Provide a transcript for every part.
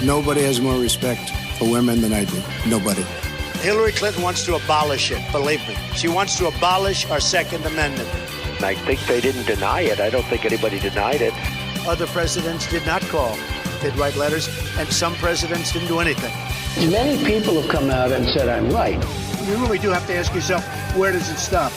Nobody has more respect for women than I do. Nobody. Hillary Clinton wants to abolish it, believe me. She wants to abolish our Second Amendment. I think they didn't deny it. I don't think anybody denied it. Other presidents did not call. They'd write letters, and some presidents didn't do anything. Many people have come out and said I'm right. You really do have to ask yourself, where does it stop?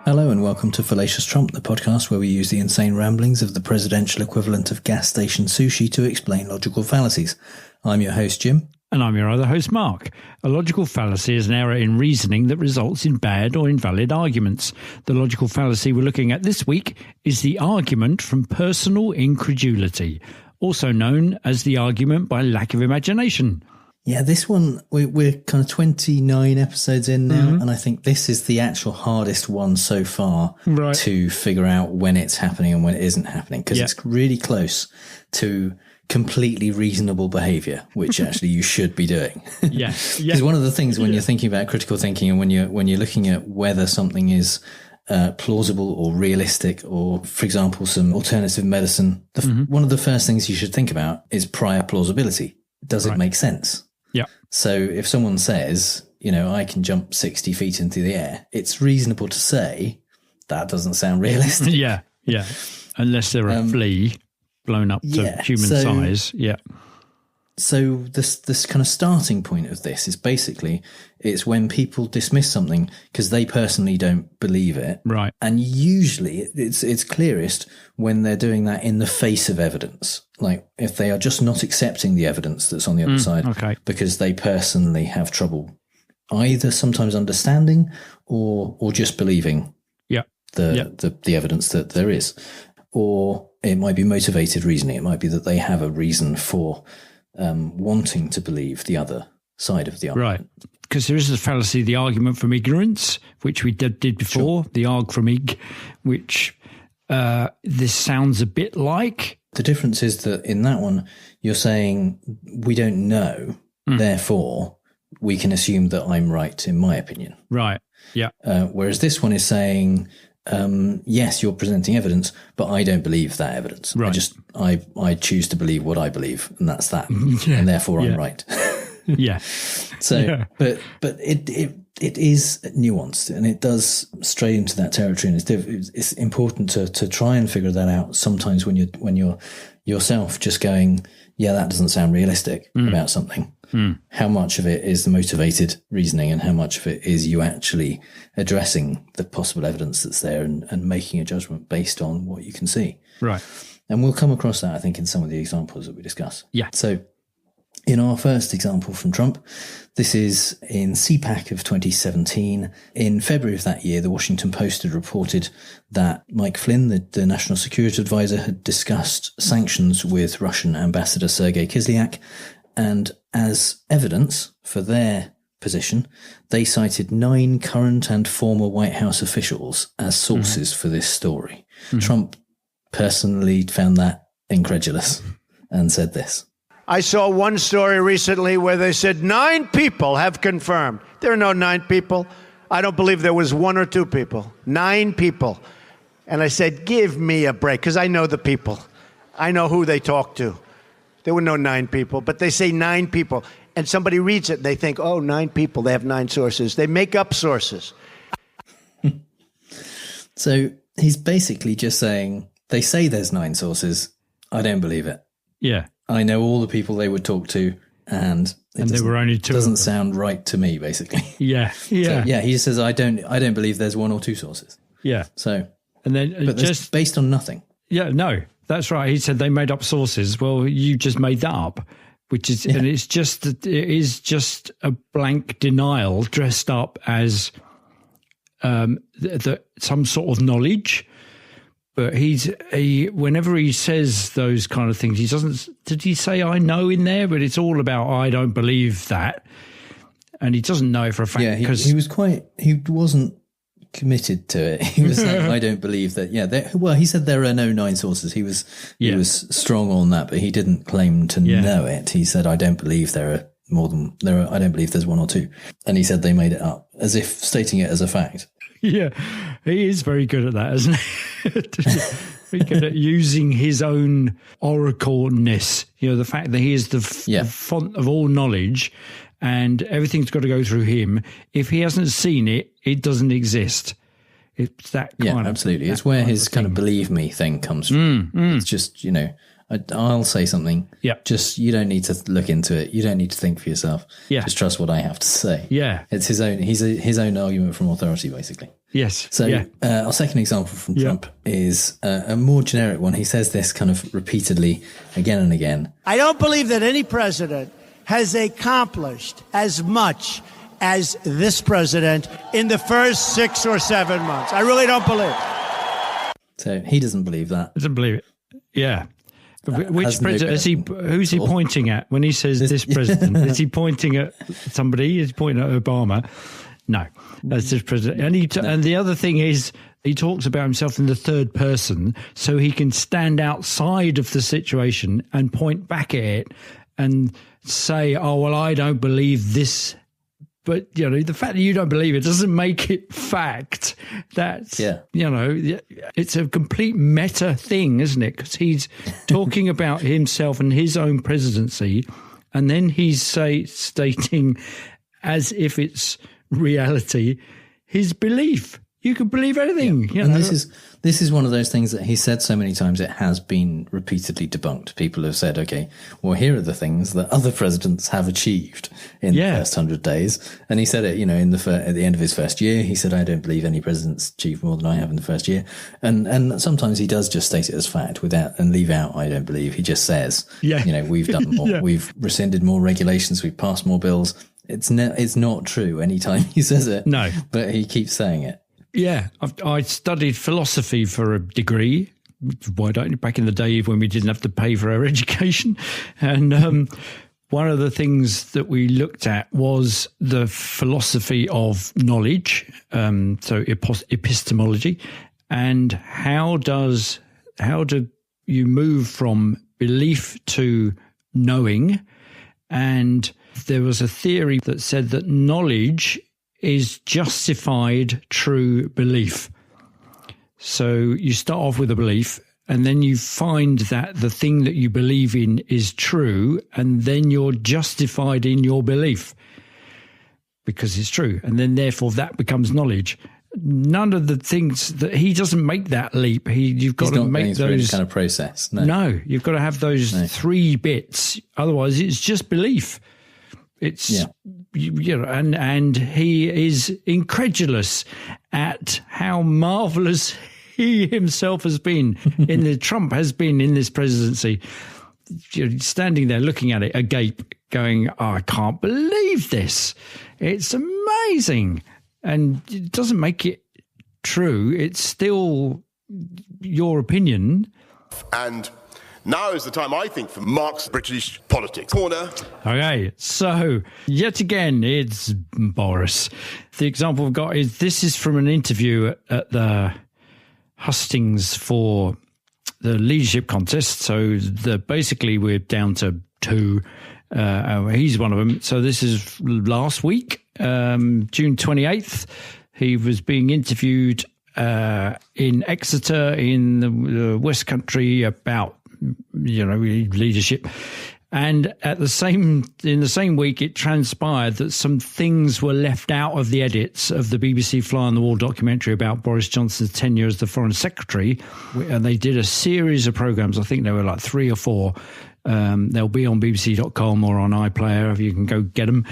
Hello and welcome to Fallacious Trump, the podcast where we use the insane ramblings of the presidential equivalent of gas station sushi to explain logical fallacies. I'm your host, Jim. And I'm your other host, Mark. A logical fallacy is an error in reasoning that results in bad or invalid arguments. The logical fallacy we're looking at this week is the argument from personal incredulity, also known as the argument by lack of imagination. Yeah, this one, we're kind of 29 episodes in now, and I think this is the actual hardest one so far to figure out when it's happening and when it isn't happening, because it's really close to completely reasonable behavior, which actually you should be doing. Because one of the things when you're thinking about critical thinking and when you're looking at whether something is plausible or realistic, or for example some alternative medicine, one of the first things you should think about is prior plausibility. Does it make sense? Yeah. So if someone says, you know, I can jump 60 feet into the air, it's reasonable to say that doesn't sound realistic. Yeah. Unless they're a flea blown up to human size. Yeah. So this kind of starting point of this is basically it's when people dismiss something because they personally don't believe it. Right. And usually it's clearest when they're doing that in the face of evidence. Like if they are just not accepting the evidence that's on the other side because they personally have trouble either sometimes understanding or just believing the evidence that there is. Or it might be motivated reasoning. It might be that they have a reason for wanting to believe the other side of the argument. Right. Because there is the fallacy, the argument from ignorance, which we did before, the arg from ig, which this sounds a bit like. The difference is that in that one, you're saying we don't know, therefore we can assume that I'm right in my opinion. Right. Yeah. Whereas this one is saying, yes, you're presenting evidence, but I don't believe that evidence. Right. I choose to believe what I believe, and that's that. And therefore I'm right. But it is nuanced, and it does stray into that territory, and it's important to try and figure that out sometimes when you're yourself just going, yeah, that doesn't sound realistic about something. How much of it is the motivated reasoning and how much of it is you actually addressing the possible evidence that's there and making a judgment based on what you can see. Right. And we'll come across that, I think, in some of the examples that we discuss. Yeah. So in our first example from Trump, this is in CPAC of 2017. In February of that year, the Washington Post had reported that Mike Flynn, the National Security Advisor, had discussed sanctions with Russian Ambassador Sergei Kislyak. And as evidence for their position, they cited 9 current and former White House officials as sources for this story. Trump personally found that incredulous and said this. I saw one story recently where they said 9 people have confirmed. There are no 9 people. I don't believe there was 1 or 2 people. 9 people. And I said, give me a break, because I know the people. I know who they talk to. There were no 9 people, but they say 9 people. And somebody reads it and they think, oh, 9 people, they have 9 sources. They make up sources. So he's basically just saying, they say there's 9 sources. I don't believe it. Yeah. I know all the people they would talk to, and there were only 2. Doesn't sound right to me, basically. Yeah. So, he just says, I don't believe there's 1 or 2 sources. Yeah. So, and then but just based on nothing. Yeah, no, that's right. He said they made up sources. Well, you just made that up, which is, and it is just a blank denial dressed up as some sort of knowledge. But whenever he says those kind of things, he doesn't. Did he say "I know" in there? But it's all about "I don't believe that," and he doesn't know it for a fact. Yeah, he wasn't committed to it. He was saying, "I don't believe that." Yeah, he said there are no 9 sources. He was strong on that, but he didn't claim to know it. He said, "I don't believe there are more than there are. I don't believe there's 1 or 2," and he said they made it up as if stating it as a fact. Yeah, he is very good at that, isn't he? using his own oracleness, the fact that he is the font of all knowledge and everything's got to go through him. If he hasn't seen it, it doesn't exist. It's that kind of... absolutely. It's where his kind of believe me thing comes from. It's just, I'll say something. Yeah. Just, you don't need to look into it. You don't need to think for yourself. Yeah. Just trust what I have to say. Yeah. It's his own, his own argument from authority, basically. Yes. So our second example from Trump is a more generic one. He says this kind of repeatedly again and again. I don't believe that any president has accomplished as much as this president in the first 6 or 7 months. I really don't believe it. So he doesn't believe that. Doesn't believe it. Yeah. Which president who's he pointing at when he says this president? Is he pointing at somebody? Is he pointing at Obama? No, that's this president. And the other thing is, he talks about himself in the third person, so he can stand outside of the situation and point back at it and say, "Oh well, I don't believe this." But, the fact that you don't believe it doesn't make it fact. That's, it's a complete meta thing, isn't it? Because he's talking about himself and his own presidency, and then he's stating, as if it's reality, his belief. You can believe anything. And this is one of those things that he said so many times it has been repeatedly debunked. People have said, okay, well, here are the things that other presidents have achieved in the first 100 days. And he said it, at the end of his first year, he said, I don't believe any president's achieved more than I have in the first year. And sometimes he does just state it as fact and leave out, I don't believe. He just says, we've done more, we've rescinded more regulations, we've passed more bills. It's not true anytime he says it. No. But he keeps saying it. Yeah, I studied philosophy for a degree. Why don't you? Back in the day when we didn't have to pay for our education. And one of the things that we looked at was the philosophy of knowledge, so epistemology, and how do you move from belief to knowing? And there was a theory that said that knowledge is justified true belief. So you start off with a belief, and then you find that the thing that you believe in is true, and then you're justified in your belief because it's true. And then therefore that becomes knowledge. None of the things that he doesn't make that leap. You've got to make those kind of process. No, you've got to have those 3 bits. Otherwise it's just belief. It's, and he is incredulous at how marvelous he himself has been Trump has been in this presidency. Standing there looking at it agape, going, oh, I can't believe this. It's amazing. And it doesn't make it true. It's still your opinion. And now is the time, I think, for Mark's British politics corner. Okay, so yet again, it's Boris. The example we've got this is from an interview at the hustings for the leadership contest. So basically we're down to 2. He's one of them. So this is last week, June 28th. He was being interviewed in Exeter in the West Country about leadership. And in the same week, it transpired that some things were left out of the edits of the BBC Fly on the Wall documentary about Boris Johnson's tenure as the Foreign Secretary. And they did a series of programmes. I think there were like 3 or 4. They'll be on bbc.com or on iPlayer if you can go get them.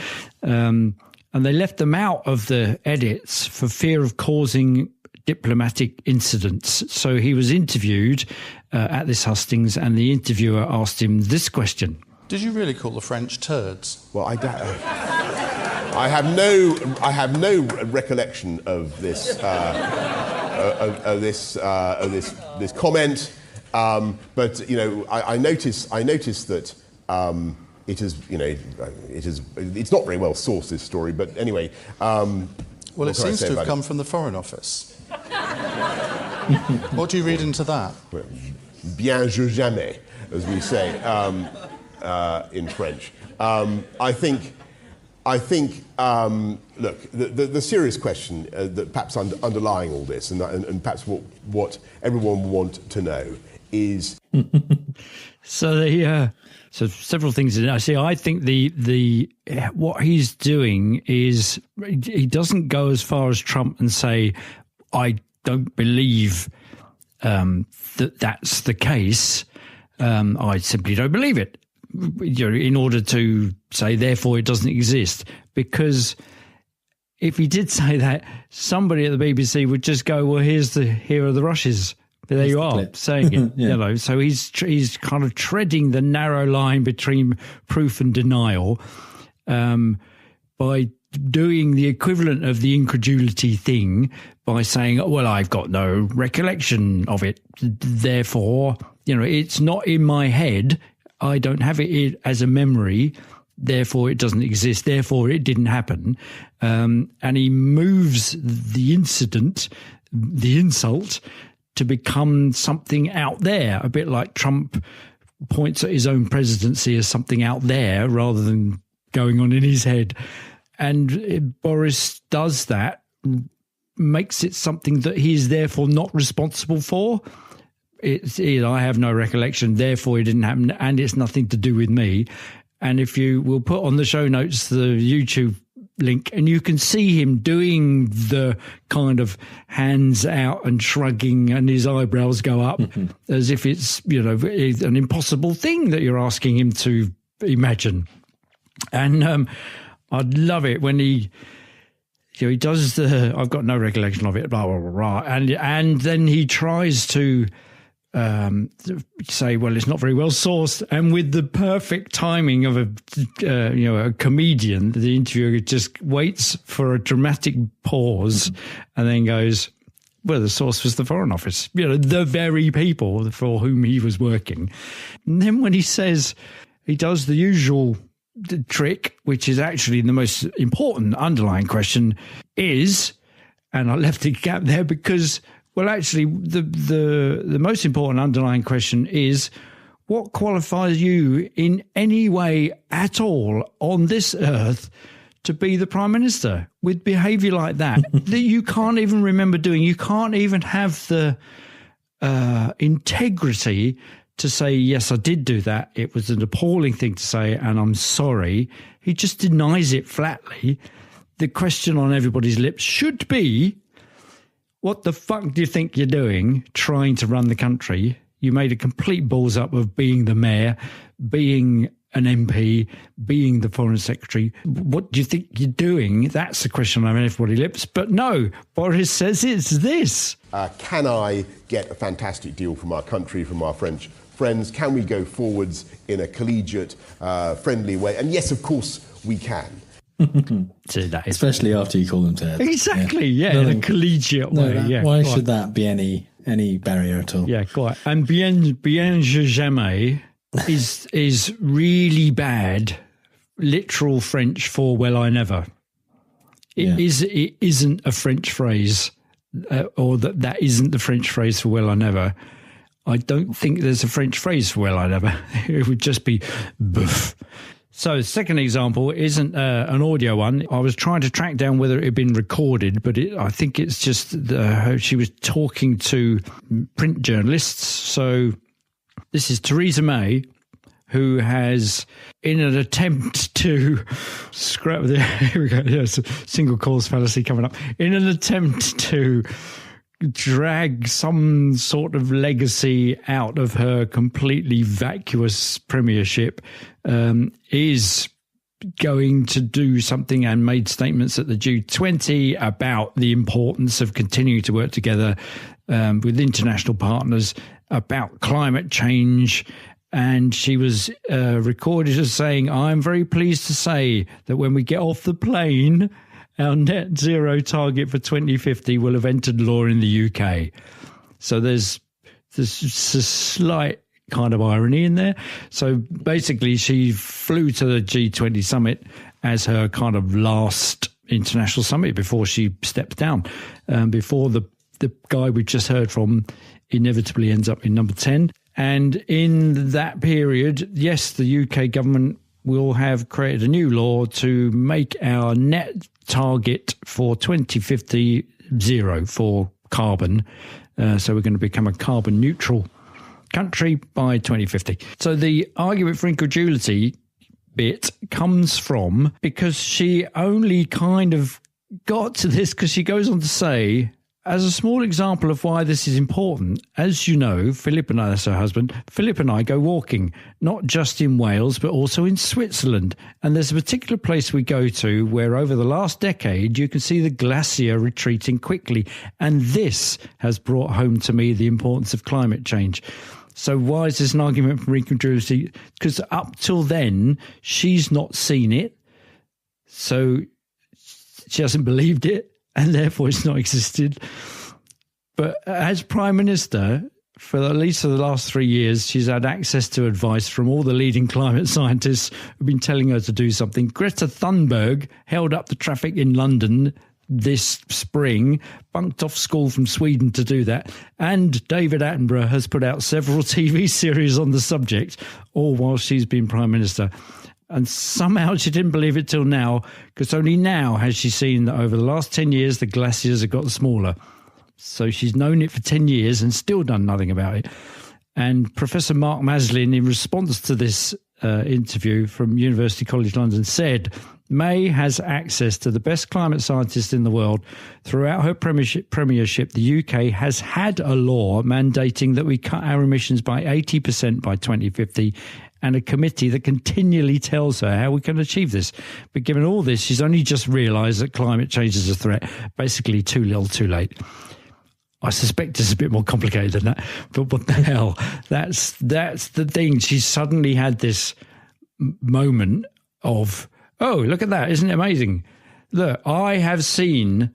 And they left them out of the edits for fear of causing diplomatic incidents. So he was interviewed at this hustings, and the interviewer asked him this question. Did you really call the French turds? Well, I have no recollection of this this comment. But I noticed that it is it's not very well sourced, this story. But anyway, well, it seems to have come from the Foreign Office. What do you read into that? Bien je jamais, as we say in French. I think think, look, the serious question that perhaps underlying all this, and perhaps what everyone will want to know is... So several things in it. I think the what he's doing is he doesn't go as far as Trump and say, I don't believe that's the case. I simply don't believe it. In order to say, therefore, it doesn't exist. Because if he did say that, somebody at the BBC would just go, well, here are the rushes. There you are, saying it. Yeah. So he's kind of treading the narrow line between proof and denial by doing the equivalent of the incredulity thing by saying, well, I've got no recollection of it. Therefore, it's not in my head. I don't have it as a memory. Therefore, it doesn't exist. Therefore, it didn't happen. And he moves the incident, the insult, to become something out there, a bit like Trump points at his own presidency as something out there rather than going on in his head. And Boris does that, makes it something that he is therefore not responsible for. I have no recollection, therefore it didn't happen, and it's nothing to do with me. And if you will put on the show notes the YouTube link, and you can see him doing the kind of hands out and shrugging, and his eyebrows go up as if it's an impossible thing that you're asking him to imagine. And I'd love it when he does the I've got no recollection of it, blah blah blah, and then he tries to say, well, it's not very well sourced, and with the perfect timing of a comedian, the interviewer just waits for a dramatic pause and then goes, well, the source was the Foreign Office, the very people for whom he was working. And then when he says, he does the usual trick, which is actually the most important underlying question is, and I left a gap there because, well, actually, the most important underlying question is, what qualifies you in any way at all on this earth to be the Prime Minister with behaviour like that, that you can't even remember doing? You can't even have the integrity to say, yes, I did do that. It was an appalling thing to say, and I'm sorry. He just denies it flatly. The question on everybody's lips should be, what the fuck do you think you're doing trying to run the country? You made a complete balls up of being the mayor, being an MP, being the foreign secretary. What do you think you're doing? That's the question on everybody's lips. But no, Boris says it's this. Can I get a fantastic deal from our country, from our French friends? Can we go forwards in a collegiate, friendly way? And yes, of course, we can. So that is especially after you call them Ted. Exactly, in a collegiate way. Why should that be any barrier at all? Yeah, quite. And bien jamais is really bad, literal French for well, I never. It isn't a French phrase, or that isn't the French phrase for well, I never. I don't think there's a French phrase for well, I never. It would just be bouf. So the second example isn't an audio one. I was trying to track down whether it had been recorded, but I think it's just she was talking to print journalists. So this is Theresa May, who has, in an attempt to scrap the... Here we go. Yes, single cause fallacy coming up. In an attempt to drag some sort of legacy out of her completely vacuous premiership, is going to do something, and made statements at the G20 about the importance of continuing to work together with international partners about climate change. And she was recorded as saying, I'm very pleased to say that when we get off the plane, our net zero target for 2050 will have entered law in the UK. So there's a slight kind of irony in there. So basically, she flew to the G20 summit as her kind of last international summit before she steps down, before the guy we just heard from inevitably ends up in number 10. And in that period, yes, the UK government we'll have created a new law to make our net target for 2050 zero for carbon. So we're going to become a carbon neutral country by 2050. So the argument for incredulity bit comes from because she only kind of got to this because she goes on to say, as a small example of why this is important, as you know, Philip and I, that's her husband, Philip and I go walking, not just in Wales, but also in Switzerland. And there's a particular place we go to where over the last decade, you can see the glacier retreating quickly. And this has brought home to me the importance of climate change. So why is this an argument for incredulity? Because up till then, she's not seen it. So she hasn't believed it. And therefore it's not existed. But as Prime Minister, for at least the last 3 years, she's had access to advice from all the leading climate scientists who've been telling her to do something. Greta Thunberg held up the traffic in London this spring, bunked off school from Sweden to do that. And David Attenborough has put out several TV series on the subject, all while she's been Prime Minister. And somehow she didn't believe it till now, because only now has she seen that over the last 10 years, the glaciers have got smaller. So she's known it for 10 years and still done nothing about it. And Professor Mark Maslin, in response to this interview from University College London, said, May has access to the best climate scientists in the world. Throughout her premiership, the UK has had a law mandating that we cut our emissions by 80% by 2050, and a committee that continually tells her how we can achieve this. But given all this, she's only just realised that climate change is a threat. Basically, too little, too late. I suspect it's a bit more complicated than that. But what the hell? That's the thing. She's suddenly had this moment of, oh, look at that. Isn't it amazing? Look, I have seen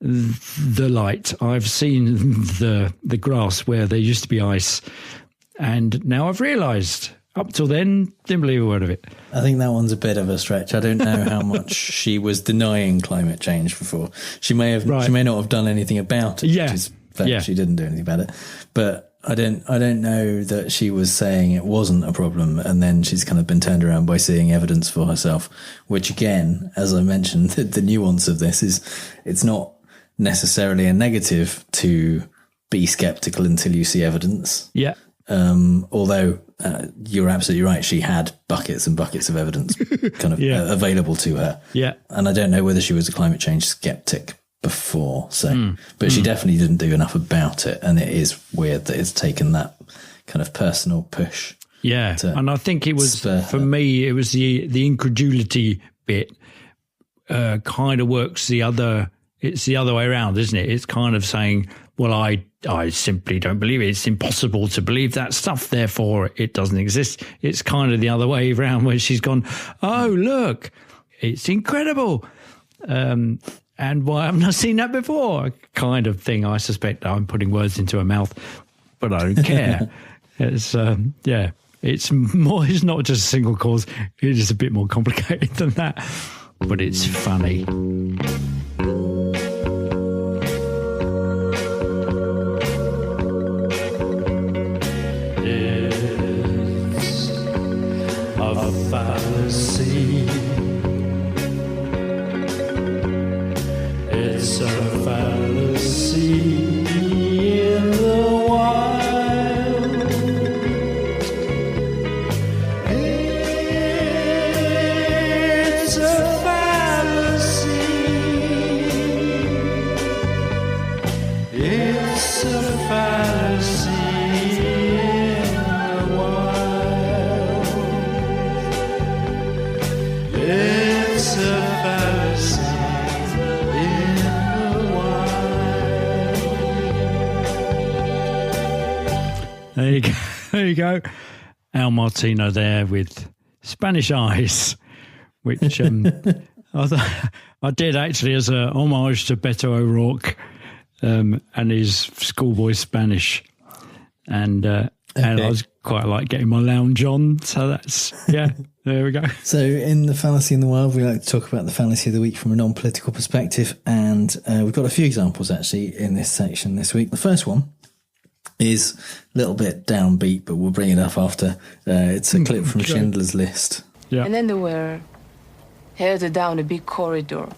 the light. I've seen the grass where there used to be ice. And now I've realised. Up till then, didn't believe a word of it. I think that one's a bit of a stretch. I don't know how much she was denying climate change before. She may have, She may not have done anything about it. Yeah. Which is fair. She didn't do anything about it. But I don't know that she was saying it wasn't a problem, and then she's kind of been turned around by seeing evidence for herself. Which again, as I mentioned, the nuance of this is it's not necessarily a negative to be skeptical until you see evidence. Yeah. Although you're absolutely right, she had buckets and buckets of evidence kind of available to her. Yeah. And I don't know whether she was a climate change skeptic before, but she definitely didn't do enough about it. And it is weird that it's taken that kind of personal push. Yeah. And I think it was, for me, it was the incredulity bit kind of works it's the other way around, isn't it? It's kind of saying, well, I simply don't believe it. It's impossible to believe that stuff. Therefore, it doesn't exist. It's kind of the other way around where she's gone, oh, look, it's incredible. And why haven't I seen that before? Kind of thing. I suspect I'm putting words into her mouth, but I don't care. It's, it's not just a single cause. It is a bit more complicated than that, but it's funny. Fallacy. It's a fallacy in the wild. It's a fallacy. It's a fallacy. It's a fallacy in the wild. There you go. Al Martino there with Spanish Eyes, which I did actually as a homage to Beto O'Rourke and his schoolboy Spanish. And I was quite like getting my lounge on. So that's, there we go. So in the Fallacy in the Wild, we like to talk about the fallacy of the week from a non-political perspective. And we've got a few examples actually in this section this week. The first one is a little bit downbeat, but we'll bring it up after. It's a clip from Schindler's List. And then they were headed down a big corridor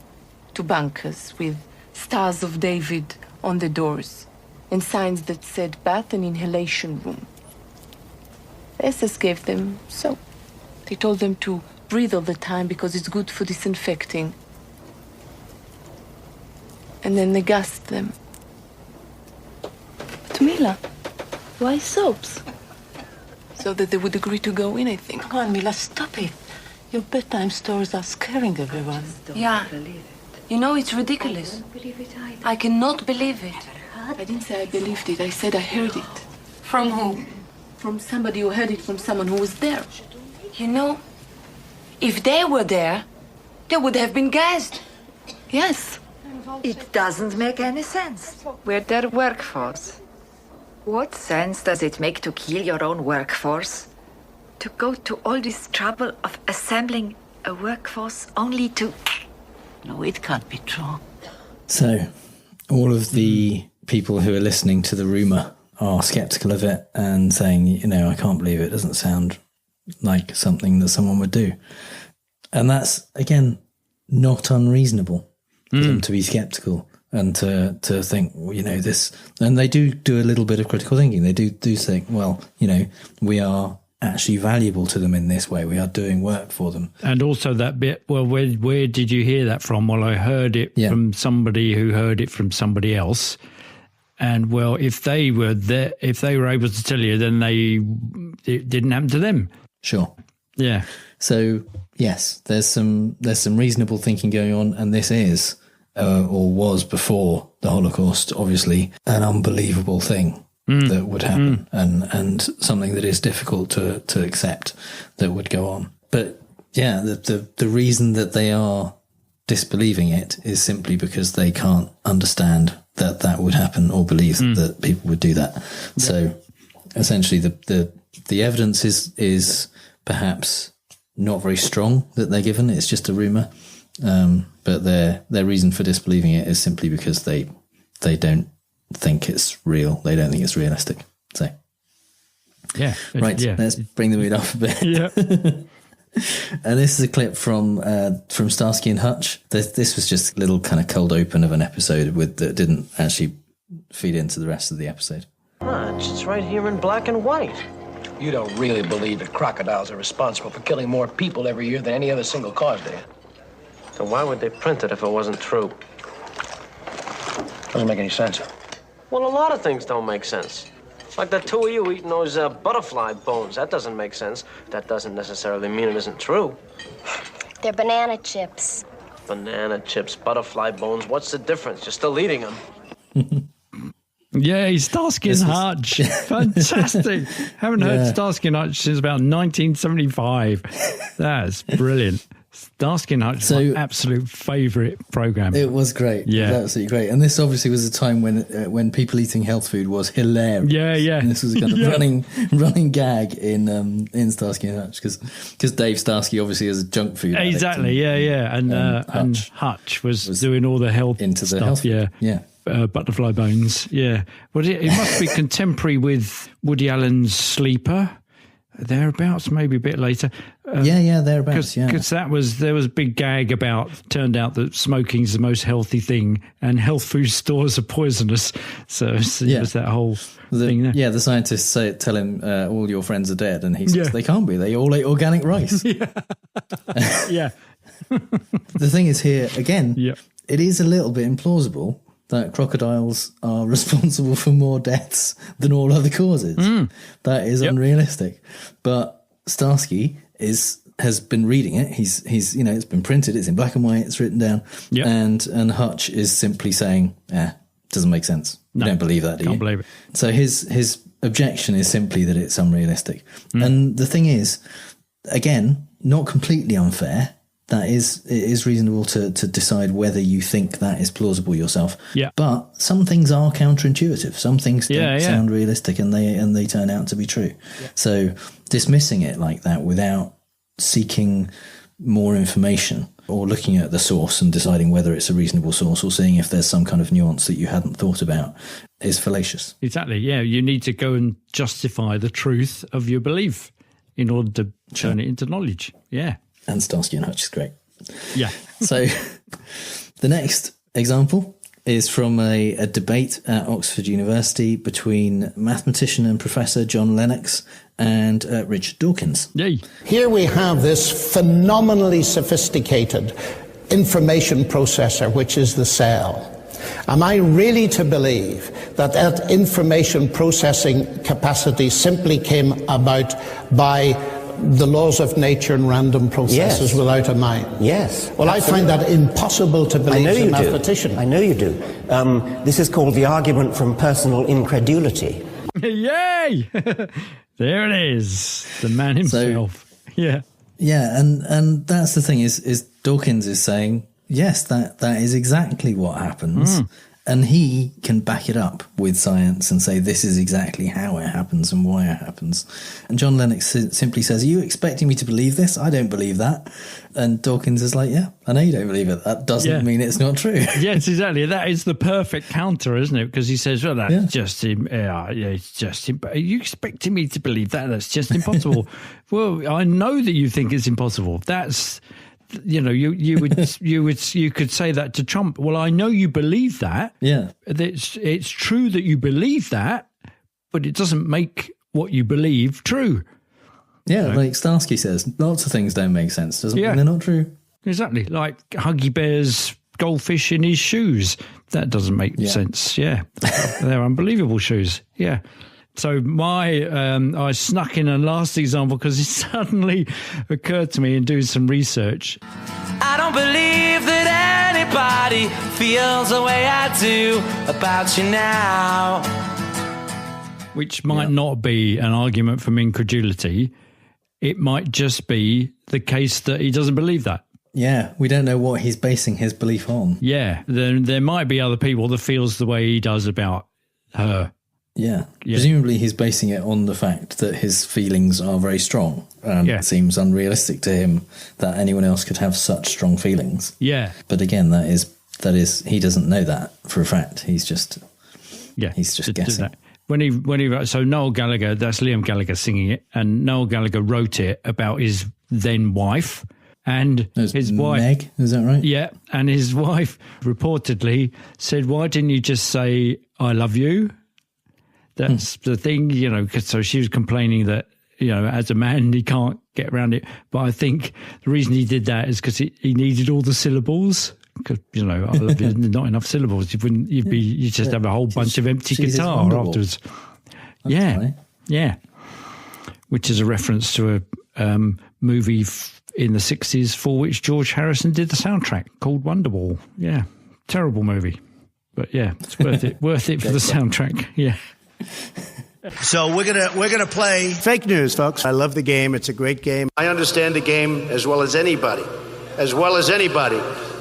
to bunkers with Stars of David on the doors and signs that said bath and inhalation room. The SS gave them soap. They told them to breathe all the time because it's good for disinfecting. And then they gassed them. But Mila, why soaps? So that they would agree to go in, I think. Come on, Mila, stop it. Your bedtime stories are scaring everyone. Yeah. You know, it's ridiculous. I cannot believe it. I didn't say I believed it. I said I heard it. From who? From somebody who heard it from someone who was there. You know, if they were there, they would have been gassed. Yes. It doesn't make any sense. We're their workforce. What sense does it make to kill your own workforce? To go to all this trouble of assembling a workforce only to... No, it can't be true. So, all of the people who are listening to the rumour are sceptical of it and saying, you know, I can't believe it. It doesn't sound like something that someone would do. And that's, again, not unreasonable for them to be sceptical and to think, well, you know, this... And they do a little bit of critical thinking. They do think, well, you know, we are actually valuable to them in this way. We are doing work for them. And also that bit, well, where did you hear that from? Well, I heard it from somebody who heard it from somebody else. And well, if they were there, if they were able to tell you, then it didn't happen to them. Sure. Yeah. So yes, there's some reasonable thinking going on, and this is or was before the Holocaust, obviously, an unbelievable thing that would happen, and something that is difficult to accept that would go on. But yeah, the reason that they are disbelieving it is simply because they can't understand that would happen or believe that people would do that. Yeah. So essentially the evidence is perhaps not very strong that they're given. It's just a rumor. But their reason for disbelieving it is simply because they don't think it's real. They don't think it's realistic. So yeah, right. Yeah. Let's bring the mood up a bit. Yeah. And this is a clip from Starsky and Hutch. This was just a little kind of cold open of an episode that didn't actually feed into the rest of the episode. Hutch, it's right here in black and white. You don't really believe that crocodiles are responsible for killing more people every year than any other single cause, do you? Then why would they print it if it wasn't true? Doesn't make any sense. Well, a lot of things don't make sense. Like the two of you eating those butterfly bones. That doesn't make sense. That doesn't necessarily mean it isn't true. They're banana chips. Banana chips, butterfly bones. What's the difference? You're still eating them. Yeah, Starsky and Hutch. Fantastic. Haven't heard Starsky and Hutch since about 1975. That's brilliant. Starsky and Hutch is my absolute favourite programme. It was great. Yeah. It was absolutely great. And this obviously was a time when people eating health food was hilarious. Yeah, yeah. And this was a kind of running gag in Starsky and Hutch because Dave Starsky obviously is a junk food addict. Exactly, and Hutch was doing all the health into the stuff. Health food. Yeah. Butterfly bones. Yeah. Well, it must be contemporary with Woody Allen's Sleeper. Thereabouts, maybe a bit later. Thereabouts. Because there was a big gag about. Turned out that smoking is the most healthy thing, and health food stores are poisonous. So it was that whole thing there. Yeah, the scientists tell him all your friends are dead, and he says they can't be. They all ate organic rice. Yeah. The thing is here again. It is a little bit implausible that crocodiles are responsible for more deaths than all other causes. That is unrealistic. But Starsky has been reading it. He's it's been printed. It's in black and white. It's written down. And Hutch is simply saying, doesn't make sense. You don't believe that, do you? Can't believe it. So his objection is simply that it's unrealistic. And the thing is, again, not completely unfair. It is reasonable to decide whether you think that is plausible yourself. Yeah. But some things are counterintuitive. Some things don't sound realistic, and they turn out to be true. Yeah. So dismissing it like that without seeking more information or looking at the source and deciding whether it's a reasonable source or seeing if there's some kind of nuance that you hadn't thought about is fallacious. Exactly. Yeah. You need to go and justify the truth of your belief in order to turn it into knowledge. Yeah. And Starsky and Hutch is great. Yeah. So the next example is from a debate at Oxford University between mathematician and professor John Lennox and Richard Dawkins. Yay. Here we have this phenomenally sophisticated information processor, which is the cell. Am I really to believe that that information processing capacity simply came about by the laws of nature and random processes without a mind? Yes. Well, absolutely. I find that impossible to believe as a mathematician. I know you do. This is called the argument from personal incredulity. Yay! There it is. The man himself. Yeah. Yeah, and that's the thing is Dawkins is saying, yes, that is exactly what happens. And he can back it up with science and say this is exactly how it happens and why it happens. And John Lennox simply says, are you expecting me to believe this? I don't believe that. And Dawkins is like, yeah, I know you don't believe it. That doesn't mean it's not true. Yes, exactly. That is the perfect counter, isn't it? Because he says, well, that's just him. It's just him. Are you expecting me to believe that? That's just impossible. Well, I know that you think it's impossible. That's... You know, you could say that to Trump. Well, I know you believe that. Yeah, it's true that you believe that, but it doesn't make what you believe true. Yeah, like Starsky says, lots of things don't make sense. Doesn't mean they're not true. Exactly, like Huggy Bear's goldfish in his shoes. That doesn't make sense. Yeah, they're unbelievable shoes. Yeah. So I snuck in a last example because it suddenly occurred to me in doing some research. I don't believe that anybody feels the way I do about you now. Which might not be an argument from incredulity. It might just be the case that he doesn't believe that. Yeah, we don't know what he's basing his belief on. Yeah, there might be other people that feels the way he does about her. Yeah, presumably he's basing it on the fact that his feelings are very strong. It seems unrealistic to him that anyone else could have such strong feelings. Yeah. But again, that is he doesn't know that for a fact. He's just guessing. When he wrote, so Noel Gallagher, that's Liam Gallagher singing it, and Noel Gallagher wrote it about his then wife. And his wife, Meg, is that right? Yeah, and his wife reportedly said, "Why didn't you just say I love you?" That's the thing, you know, so she was complaining that, you know, as a man, he can't get around it. But I think the reason he did that is because he needed all the syllables. Because, you know, I love you, not enough syllables. You just have a whole bunch of empty guitar afterwards. Right. Yeah. Which is a reference to a movie in the 60s for which George Harrison did the soundtrack called Wonderwall. Yeah. Terrible movie. But yeah, it's worth it. Worth it for the soundtrack. Yeah. So we're gonna play fake news, folks. I love the game. It's a great game. I understand the game as well as anybody.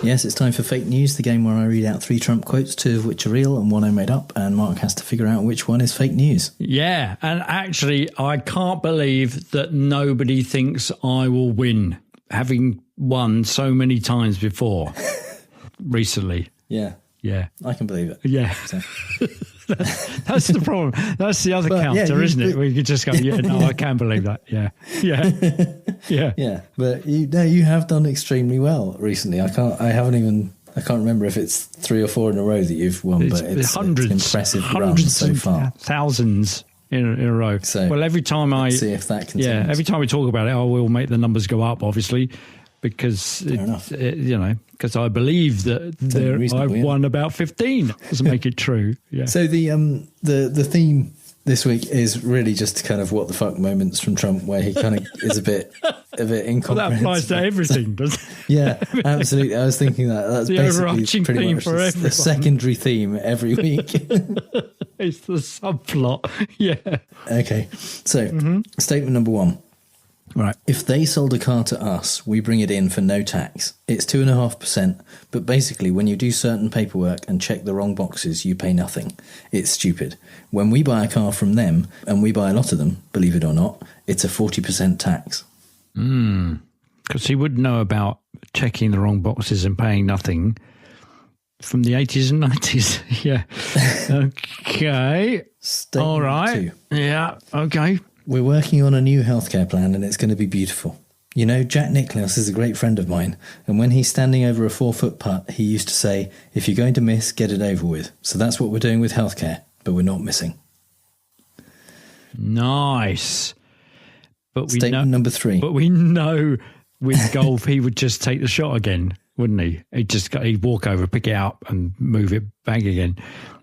Yes, it's time for fake news, the game where I read out 3 Trump quotes, 2 of which are real and 1 I made up, and Mark has to figure out which one is fake news. Yeah, and actually, I can't believe that nobody thinks I will win, having won so many times before recently. Yeah, I can believe it. Yeah. So. That's the problem. That's the other counter, isn't it? We could just go, I can believe that. Yeah. But you have done extremely well recently. I can't remember if it's 3 or 4 in a row that you've won, but it's hundreds, it's impressive run so far. Thousands in a row. So, well, every time see if that continues. Yeah, every time we talk about it, I will make the numbers go up, obviously. Because because I believe that I've won about 15. Doesn't make it true. Yeah. So the theme this week is really just kind of what the fuck moments from Trump, where he kind of is a bit incomprehensible. Well, that applies to everything, doesn't it? Yeah, absolutely. I was thinking that's the basically pretty theme much for the secondary theme every week. It's the subplot. Yeah. Okay. So statement number 1. Right. If they sold a car to us, we bring it in for no tax. It's 2.5%, but basically when you do certain paperwork and check the wrong boxes, you pay nothing. It's stupid. When we buy a car from them, and we buy a lot of them, believe it or not, it's a 40% tax. Because he would know about checking the wrong boxes and paying nothing from the 80s and 90s. Yeah. Okay. Statement all right. 2. Yeah. Okay. We're working on a new healthcare plan and it's going to be beautiful. You know, Jack Nicklaus is a great friend of mine, and when he's standing over a 4-foot putt, he used to say, if you're going to miss, get it over with. So that's what we're doing with healthcare, but we're not missing. Nice. But Statement number 3. But we know with golf, he would just take the shot again, wouldn't he? He'd walk over, pick it up, and move it back again.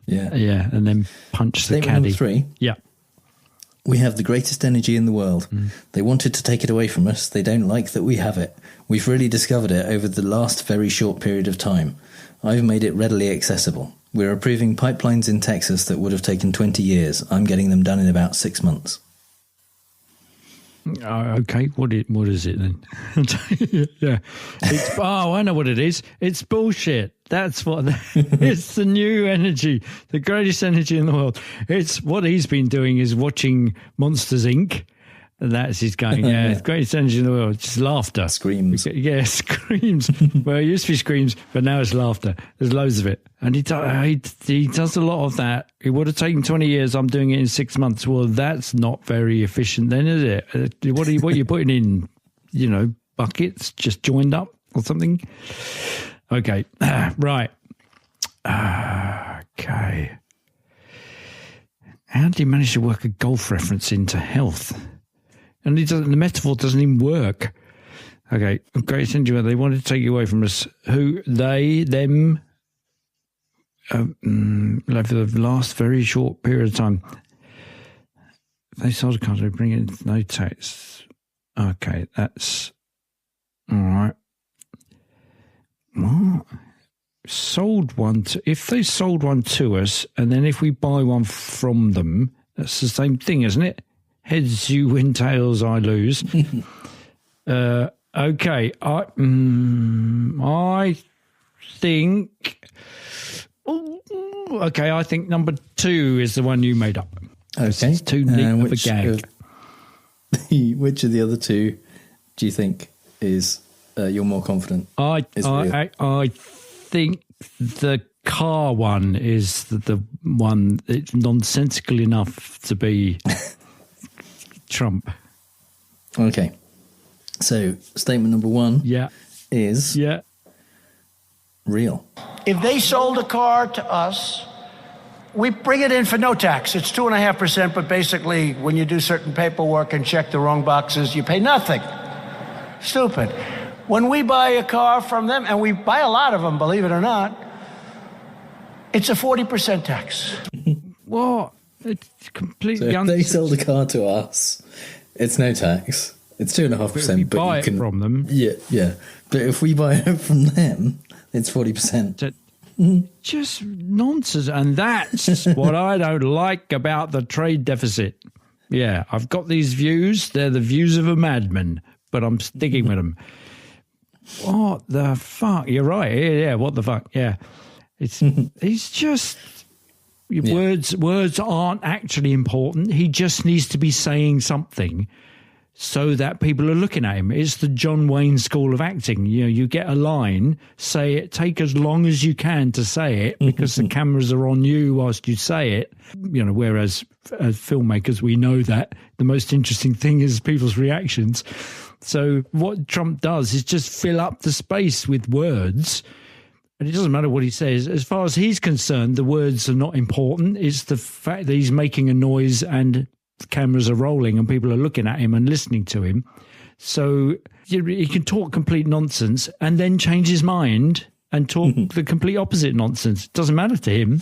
Yeah. Yeah, and then punch the caddy. Statement number 3. Yeah. We have the greatest energy in the world. They wanted to take it away from us. They don't like that we have it. We've really discovered it over the last very short period of time. I've made it readily accessible. We're approving pipelines in Texas that would have taken 20 years. I'm getting them done in about 6 months. Okay, what is it then? Yeah, I know what it is. It's bullshit. That's what it's the new energy, the greatest energy in the world. It's what he's been doing is watching Monsters Inc. And that's his going. Yeah, greatest energy in the world. Just laughter, screams. Yeah, screams. Well, it used to be screams, but now it's laughter. There's loads of it, and he does a lot of that. It would have taken 20 years. I'm doing it in 6 months. Well, that's not very efficient, then, is it? What are you putting in? You know, buckets just joined up or something. Okay, right. Okay. How did he manage to work a golf reference into health? And the metaphor doesn't even work. Okay, greatest energy. They wanted to take you away from us. Who? They, them, over the last very short period of time. They sold a car, they bring in no tax. Okay, that's all right. What? Sold one to, if they sold one to us, and then if we buy one from them, that's the same thing, isn't it? Heads you win, tails I lose. Okay, I think. Okay, I think number 2 is the one you made up. Okay, it's too neat of a gag. Which of the other 2 do you think is you're more confident? I think the car one is the one that's nonsensical enough to be Trump. Okay. So, statement number 1 is real. If they sold a car to us, we bring it in for no tax. It's 2.5%, but basically when you do certain paperwork and check the wrong boxes, you pay nothing. Stupid. When we buy a car from them, and we buy a lot of them, believe it or not, it's a 40% tax. What? It's completely. So if they sold a car to us, it's no tax. It's 2.5%. But buy it from them. Yeah. But if we buy it from them, it's 40%. Just nonsense, and that's what I don't like about the trade deficit. Yeah, I've got these views. They're the views of a madman, but I'm sticking with them. What the fuck? You're right. Yeah. What the fuck? Yeah. It's just words aren't actually important. He just needs to be saying something so that people are looking at him. It's the John Wayne school of acting. You know, you get a line, say it, take as long as you can to say it because the cameras are on you whilst you say it. You know, whereas as filmmakers, we know that the most interesting thing is people's reactions. So what Trump does is just fill up the space with words, and it doesn't matter what he says. As far as he's concerned, the words are not important. It's the fact that he's making a noise and the cameras are rolling and people are looking at him and listening to him. So he can talk complete nonsense and then change his mind and talk the complete opposite nonsense. It doesn't matter to him.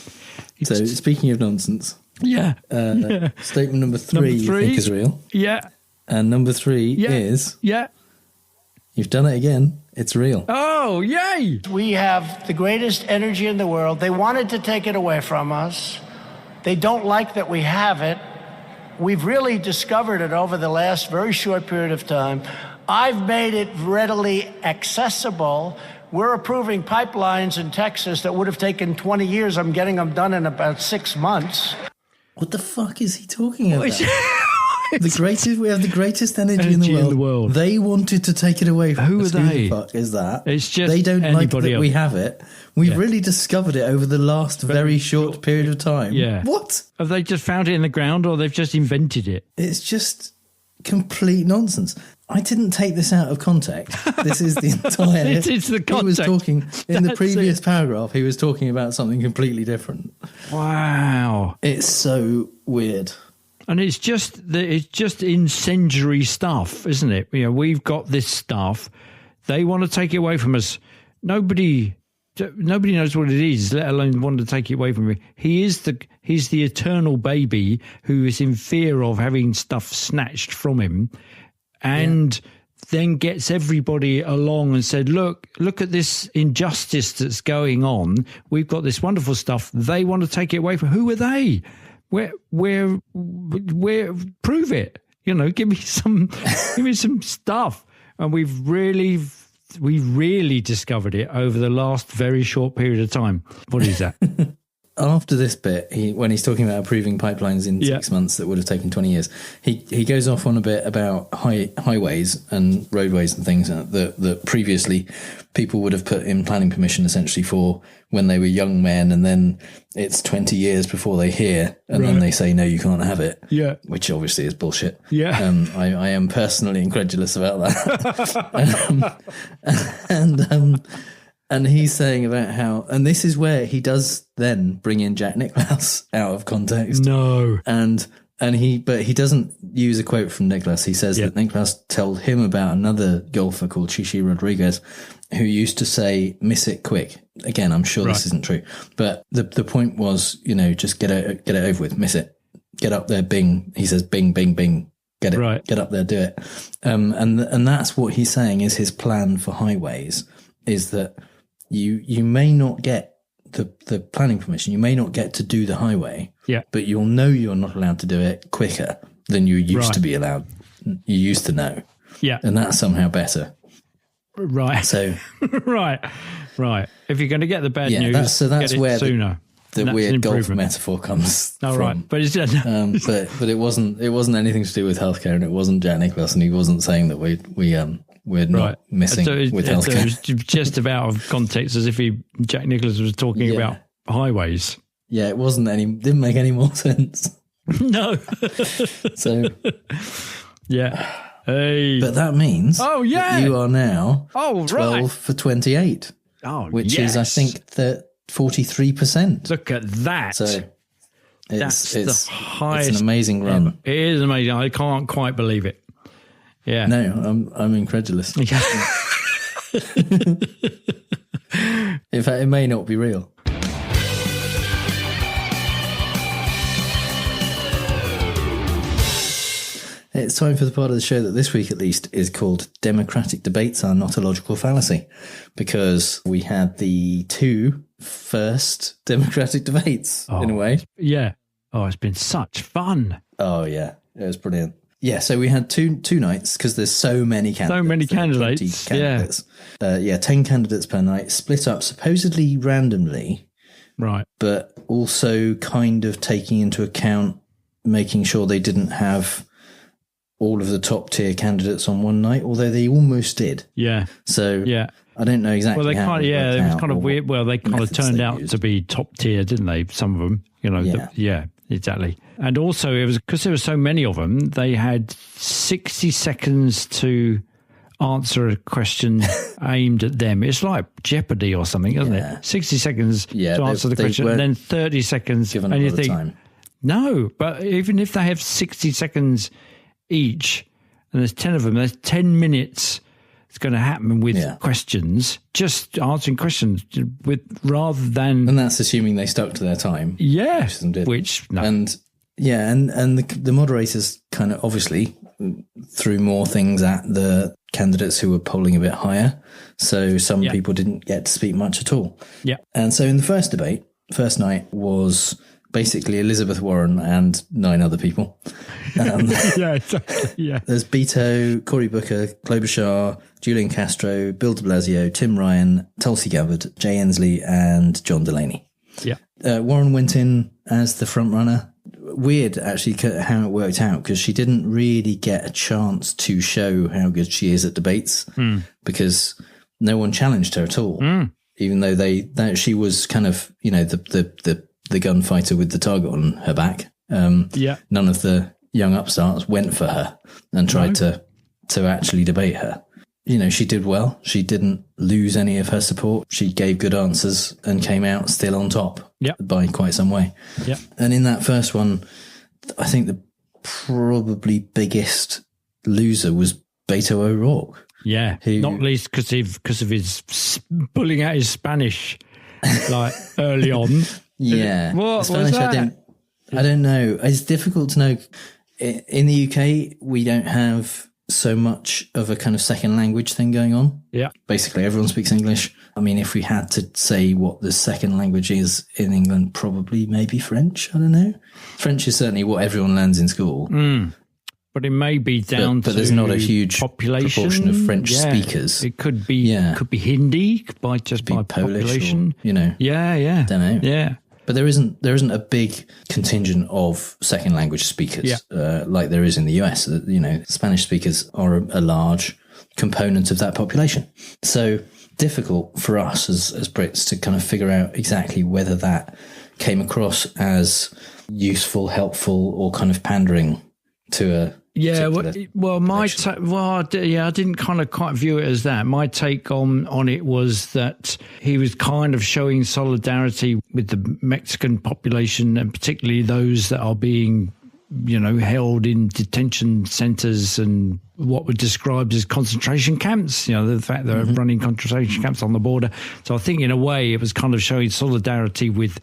So speaking of nonsense, statement number 3 you think is real. Yeah. And number 3 is... Yeah. You've done it again. It's real. Oh, yay! We have the greatest energy in the world. They wanted to take it away from us. They don't like that we have it. We've really discovered it over the last very short period of time. I've made it readily accessible. We're approving pipelines in Texas that would have taken 20 years. I'm getting them done in about 6 months. What the fuck is he talking about? We have the greatest energy in the world. They wanted to take it away from Who us. are they? Who the fuck is that? It's just they don't like that else. we have it. We've really discovered it over the last very short period of time. Yeah. What? Have they just found it in the ground or they've just invented it? It's just complete nonsense. I didn't take this out of context. This is the entire... It's the context. He was talking... In the previous paragraph, he was talking about something completely different. Wow. It's so weird. And it's just incendiary stuff, isn't it? You know, we've got this stuff. They want to take it away from us. Nobody knows what it is, let alone want to take it away from me. He's the eternal baby who is in fear of having stuff snatched from him, and then gets everybody along and said, look at this injustice that's going on. We've got this wonderful stuff. They want to take it away from. Who are they? Where prove it? You know, give me some stuff. And we've really discovered it over the last very short period of time. What is that? After this bit, when he's talking about approving pipelines in 6 months that would have taken 20 years, he goes off on a bit about highways and roadways and things that previously people would have put in planning permission essentially for when they were young men, and then it's 20 years before they hear, and then they say, no, you can't have it. Yeah. Which obviously is bullshit. Yeah. I am personally incredulous about that. And he's saying about how, and this is where he does then bring in Jack Nicklaus out of context. No. But he doesn't use a quote from Nicklaus. He says that Nicklaus told him about another golfer called Chichi Rodriguez, who used to say, miss it quick. Again, I'm sure this isn't true. But the point was, you know, just get it over with, miss it. Get up there, bing. He says, bing, bing, bing. Get it. Get up there, do it. And that's what he's saying is his plan for highways, is that you may not get the planning permission. You may not get to do the highway. Yeah. But you'll know you're not allowed to do it quicker than you used to be allowed. You used to know. Yeah. And that's somehow better. Right. So right. If you're going to get the bad news, that's where sooner. The weird golf metaphor comes from. Right. But it's just but it wasn't anything to do with healthcare, and it wasn't Jack Nicklaus, and he wasn't saying that we're not missing with healthcare. It was just out of context, as if Jack Nicklaus was talking about highways. Yeah, it didn't make any more sense. No. So yeah. Hey. But that means that you are now 12 for 28. Which is, I think, 43%. Look at that. So that's the highest. It's an amazing run. It is amazing. I can't quite believe it. Yeah. No, I'm incredulous. In fact, it may not be real. It's time for the part of the show that this week at least is called Democratic Debates Are Not a Logical Fallacy, because we had the two first democratic debates in a way. Yeah. Oh, it's been such fun. Oh, yeah. It was brilliant. Yeah, so we had two nights because there's so many candidates. So many candidates. 20 candidates. 10 candidates per night, split up supposedly randomly. Right. But also kind of taking into account making sure they didn't have all of the top tier candidates on one night, although they almost did. Yeah. So I don't know exactly. Well, it was kind of weird. Well, they kind of turned out used to be top tier, didn't they? Some of them, you know. Exactly. And also, it was because there were so many of them. They had 60 seconds to answer a question aimed at them. It's like Jeopardy or something, isn't it? 60 seconds to answer the question, and then 30 seconds. Given and a you lot think, of time. no, but even if they have 60 seconds each, and there's 10 of them, there's 10 minutes it's going to happen with questions, just answering questions rather than... And that's assuming they stuck to their time. Yeah. No. And the moderators kind of obviously threw more things at the candidates who were polling a bit higher. So some people didn't get to speak much at all. Yeah. And so in the first debate, first night was basically Elizabeth Warren and 9 other people. Yeah, exactly. Yeah. There's Beto, Cory Booker, Klobuchar, Julian Castro, Bill de Blasio, Tim Ryan, Tulsi Gabbard, Jay Inslee, and John Delaney. Yeah. Warren went in as the front runner. Weird, actually, how it worked out, because she didn't really get a chance to show how good she is at debates because no one challenged her at all. Even though she was kind of, you know, the gunfighter with the target on her back. None of the young upstarts went for her and tried to to actually debate her. You know, she did well. She didn't lose any of her support. She gave good answers and came out still on top by quite some way. Yeah. And in that first one, I think the probably biggest loser was Beto O'Rourke. Yeah, not least because of his pulling out his Spanish like early on. Yeah, what Spanish, was that? I don't know. It's difficult to know. In the UK, we don't have so much of a kind of second language thing going on. Yeah, basically everyone speaks English. I mean, if we had to say what the second language is in England, probably maybe French. I don't know. French is certainly what everyone learns in school. But it may be down but to there's not a huge population. proportion of French speakers. It could be Hindi by Polish population. Or, you know. Yeah. Don't know. Yeah. But there isn't a big contingent of second language speakers like there is in the US. You know, Spanish speakers are a large component of that population. So difficult for us as Brits to kind of figure out exactly whether that came across as useful, helpful, or kind of pandering to a I didn't kind of quite view it as that. My take on it was that he was kind of showing solidarity with the Mexican population, and particularly those that are being, you know, held in detention centres and what were described as concentration camps. You know, the fact that they're running concentration camps on the border. So I think in a way it was kind of showing solidarity with.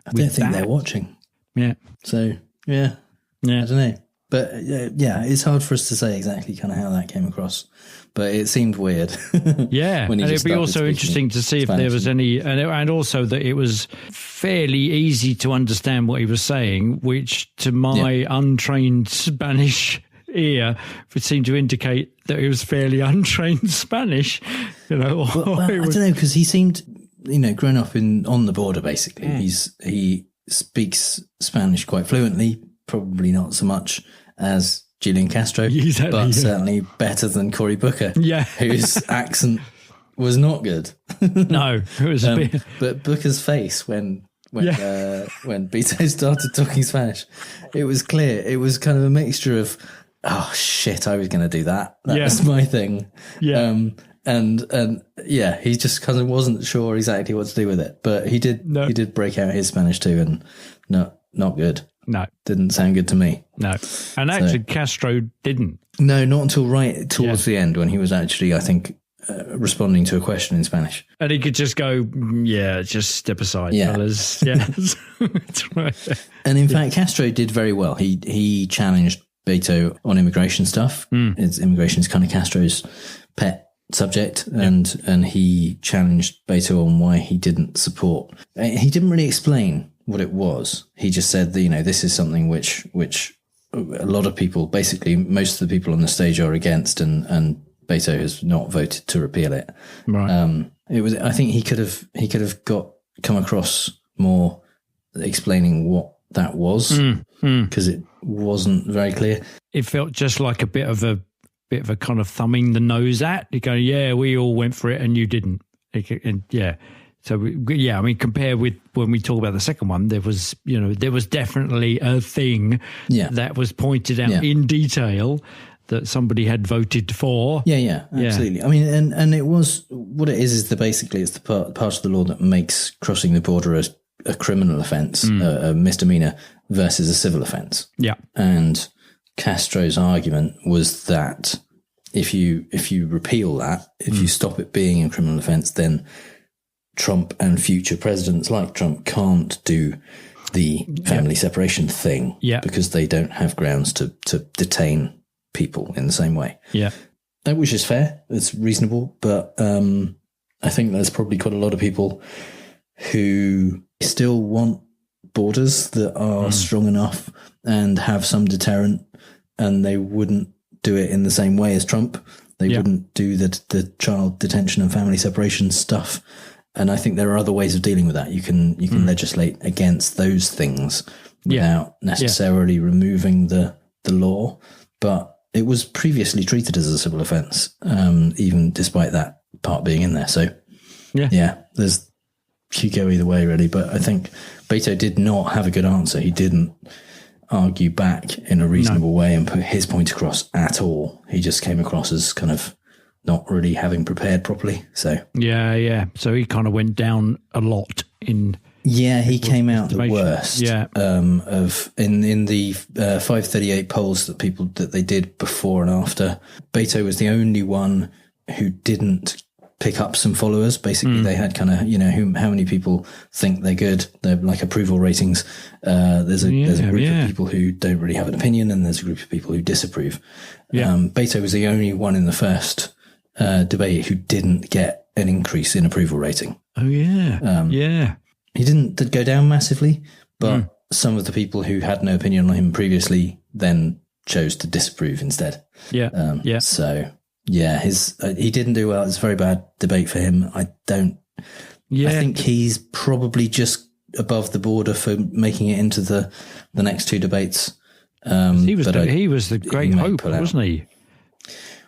I don't think they're watching. Yeah. So yeah, I don't know. But it's hard for us to say exactly kind of how that came across, but it seemed weird. Yeah, and it'd be also interesting to see if there was any, and also that it was fairly easy to understand what he was saying, which to my untrained Spanish ear would seem to indicate that it was fairly untrained Spanish. You know, well, I don't know, because he seemed, you know, grown up on the border basically. He speaks Spanish quite fluently. Probably not so much as Julian Castro, but certainly better than Cory Booker, whose accent was not good. No, it was a bit. But Booker's face when Beto started talking Spanish, it was clear. It was kind of a mixture of, oh shit, I was going to do that. That was my thing. Yeah. And he just kind of wasn't sure exactly what to do with it. But he did. No. He did break out his Spanish too, and not good. No. Didn't sound good to me. No. And actually, Castro didn't. No, not until right towards the end when he was actually, I think, responding to a question in Spanish. And he could just go, just step aside, fellas. Yeah. That's right. And in fact, Castro did very well. He challenged Beto on immigration stuff. Immigration is kind of Castro's pet subject, and he challenged Beto on why he didn't support. He didn't really explain what it was. He just said that, you know, this is something which a lot of people, basically most of the people on the stage, are against, and Beto has not voted to repeal it. Right. It was. I think he could have come across more explaining what that was, because it wasn't very clear. It felt just like a bit of a kind of thumbing the nose at. You go, we all went for it and you didn't. So, I mean, compared with when we talk about the second one, there was definitely a thing that was pointed out in detail that somebody had voted for. Yeah, absolutely. I mean, and it was, what it is basically it's the part of the law that makes crossing the border a criminal offence, a misdemeanor, versus a civil offence. Yeah. And Castro's argument was that if you repeal that, if you stop it being a criminal offence, then Trump and future presidents like Trump can't do the family separation thing because they don't have grounds to detain people in the same way. Yeah. Which is fair. It's reasonable. But I think there's probably quite a lot of people who still want borders that are strong enough and have some deterrent, and they wouldn't do it in the same way as Trump. They wouldn't do the child detention and family separation stuff. And I think there are other ways of dealing with that. You can legislate against those things without necessarily removing the law. But it was previously treated as a civil offence, even despite that part being in there. So, you go either way, really. But I think Beto did not have a good answer. He didn't argue back in a reasonable way and put his point across at all. He just came across as kind of not really having prepared properly. So so he kind of went down a lot in. Yeah, he came out the worst. Yeah. Of in the 538 polls that they did before and after, Beto was the only one who didn't pick up some followers. Basically, they had kind of, how many people think they're good. They're like approval ratings. There's a group of people who don't really have an opinion, and there's a group of people who disapprove. Beto was the only one in the first debate who didn't get an increase in approval rating. Oh yeah. He didn't go down massively, but some of the people who had no opinion on him previously then chose to disapprove instead. So he didn't do well. It's a very bad debate for him. I think he's probably just above the border for making it into the next two debates. He was the great hope, wasn't he?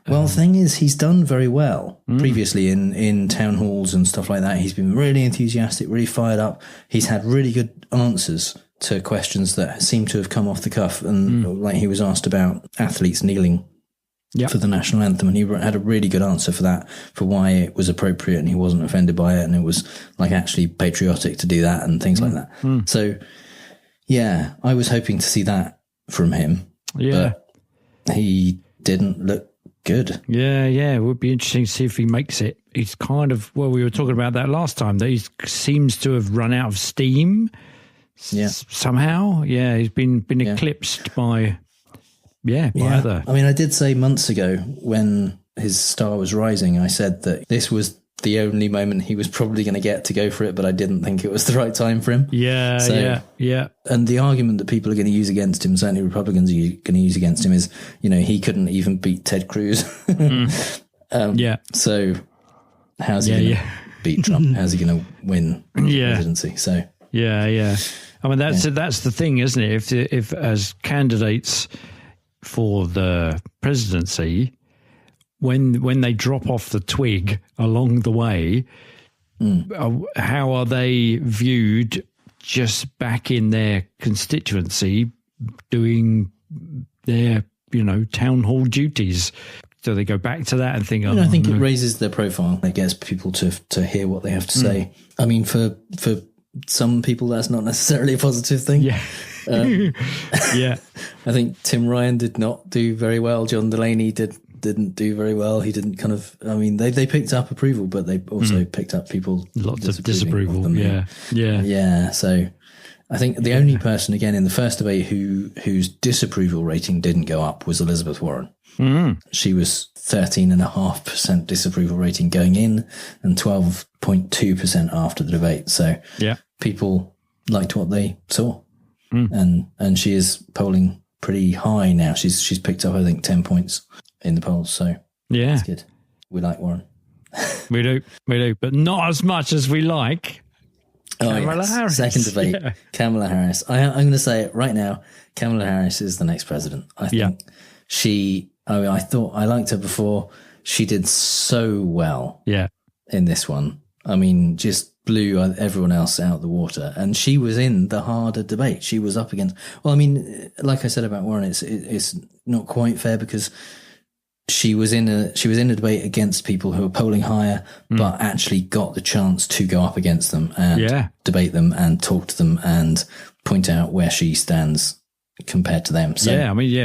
Well, the thing is, he's done very well previously in town halls and stuff like that. He's been really enthusiastic, really fired up. He's had really good answers to questions that seem to have come off the cuff. And like he was asked about athletes kneeling for the national anthem, and he had a really good answer for that, for why it was appropriate and he wasn't offended by it. And it was like actually patriotic to do that and things like that. So, yeah, I was hoping to see that from him. Yeah. But he didn't look good. Yeah. It would be interesting to see if he makes it. He's kind of, we were talking about that last time, that he seems to have run out of steam somehow. Yeah, he's been eclipsed by other. I mean, I did say months ago when his star was rising, I said that this was the only moment he was probably going to get to go for it, but I didn't think it was the right time for him. Yeah. And the argument that people are going to use against him, certainly Republicans are going to use against him, is, he couldn't even beat Ted Cruz. So how's he going to beat Trump? How's he going to win the presidency? So yeah. I mean, that's the thing, isn't it? If as candidates for the presidency, when they drop off the twig along the way, how are they viewed just back in their constituency doing their, town hall duties? So they go back to that and think, I think it raises their profile. It gets people to hear what they have to say. I mean, for some people, that's not necessarily a positive thing. Yeah. I think Tim Ryan did not do very well. John Delaney didn't do very well. He didn't they picked up approval, but they also picked up people lots of disapproval. So I think the only person again in the first debate whose disapproval rating didn't go up was Elizabeth Warren. She was 13.5% disapproval rating going in and 12.2% after the debate. So people liked what they saw. And she is polling pretty high now. She's picked up, I think, 10 points in the polls. So that's good. We like Warren. we do, but not as much as we like Kamala Harris. Second debate, Kamala Harris. I'm going to say it right now. Kamala Harris is the next president. I think I liked her before. She did so well in this one. I mean, just blew everyone else out the water. And she was in the harder debate. She was up against, well, I mean, like I said about Warren, it's not quite fair because she was in a debate against people who were polling higher, but actually got the chance to go up against them and debate them and talk to them and point out where she stands compared to them. So,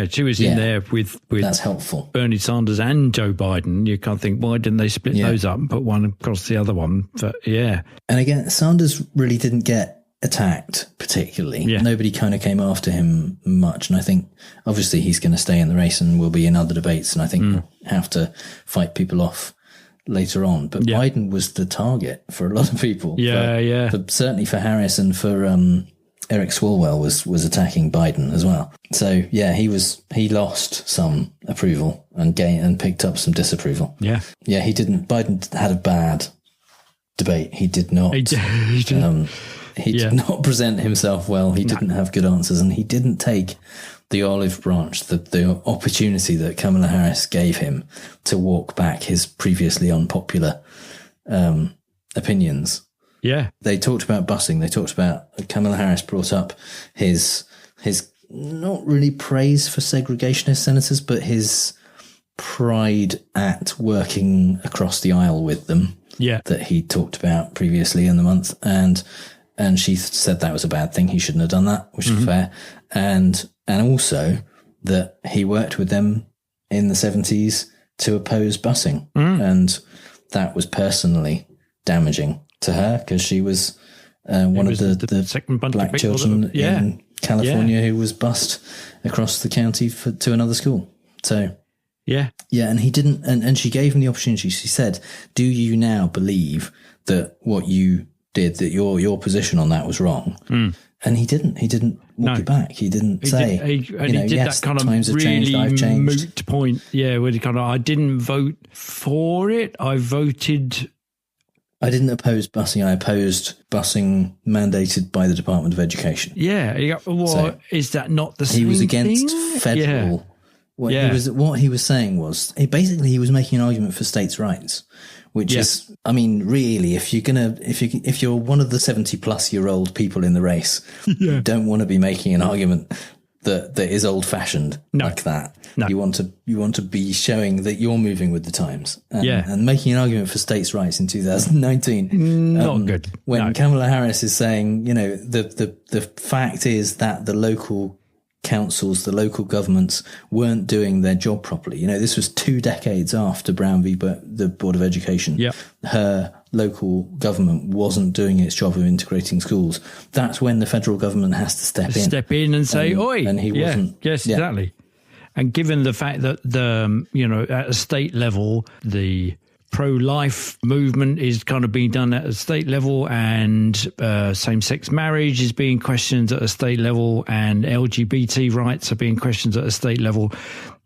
she was in there with that's helpful. Bernie Sanders and Joe Biden. You can't think, why didn't they split those up and put one across the other one? But and again, Sanders really didn't get attacked particularly. Nobody kind of came after him much, and I think obviously he's going to stay in the race and will be in other debates, and I think have to fight people off later on. But Biden was the target for a lot of people. Certainly for Harris and for Eric Swalwell was attacking Biden as well. So he lost some approval and picked up some disapproval. He didn't. Biden had a bad debate. He did not. He did not present himself well. He didn't have good answers, and he didn't take the olive branch, the opportunity that Kamala Harris gave him to walk back his previously unpopular opinions. They talked about busing. They talked about Kamala Harris brought up his not really praise for segregationist senators, but his pride at working across the aisle with them. Yeah. That he talked about previously in the month. And she said that was a bad thing. He shouldn't have done that, which is fair. And also that he worked with them in the 70s to oppose busing. And that was personally damaging to her because she was one of the second bunch black of people children in California who was bused across the county to another school. So yeah, and he didn't, and she gave him the opportunity. She said, "Do you now believe that what you did, that your position on that was wrong?" And he didn't. He didn't walk it back. He didn't say. He did yes, that kind times of have changed, really I've changed. moot point. Yeah, where he kind of, I didn't vote for it. I didn't oppose busing. I opposed busing mandated by the Department of Education. Yeah. Well, So, is that not the same? He was against thing? federal. What he was saying was he was making an argument for states' rights, which is, I mean, really, if you're one of the 70-plus-year-old people in the race, you don't want to be making an argument that is old-fashioned like that. No. You want to be showing that you're moving with the times. And making an argument for states' rights in 2019. Not good. When Kamala Harris is saying, the fact is that the local councils, the local governments weren't doing their job properly. This was 2 decades after Brown v. the Board of Education. Yep. Her local government wasn't doing its job of integrating schools. That's when the federal government has to step in and say, oi. And he wasn't. Yes, exactly. And given the fact that at a state level, the pro-life movement is kind of being done at a state level, and same-sex marriage is being questioned at a state level, and LGBT rights are being questioned at a state level.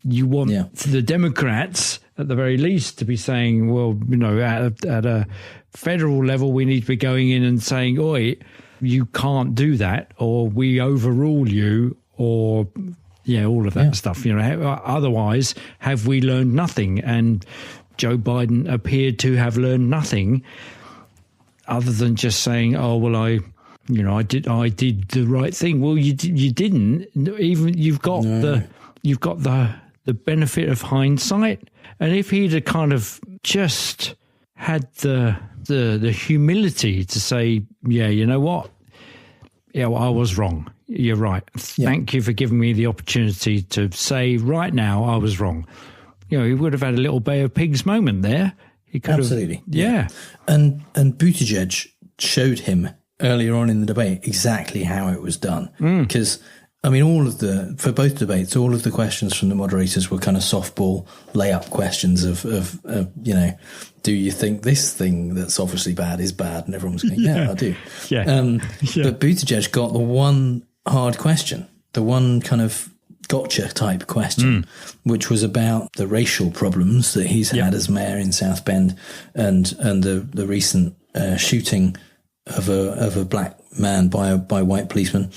You want the Democrats, at the very least, to be saying, well, at a federal level, we need to be going in and saying, oi, you can't do that, or we overrule you, or all of that stuff. Otherwise, have we learned nothing? And Joe Biden appeared to have learned nothing other than just saying, "Oh well, I did the right thing." Well, you didn't. Even you've got the benefit of hindsight. And if he'd have kind of just had the humility to say, "Yeah, you know what? Yeah, well, I was wrong. You're right. Thank you for giving me the opportunity to say right now I was wrong." He would have had a little Bay of Pigs moment there. He could Absolutely. have. And Buttigieg showed him earlier on in the debate exactly how it was done. Because, for both debates, all of the questions from the moderators were kind of softball layup questions of do you think this thing that's obviously bad is bad? And everyone's going, I do. But Buttigieg got the one hard question, the one kind of gotcha type question, which was about the racial problems that he's had as mayor in South Bend, and the recent shooting of a black man by white policemen,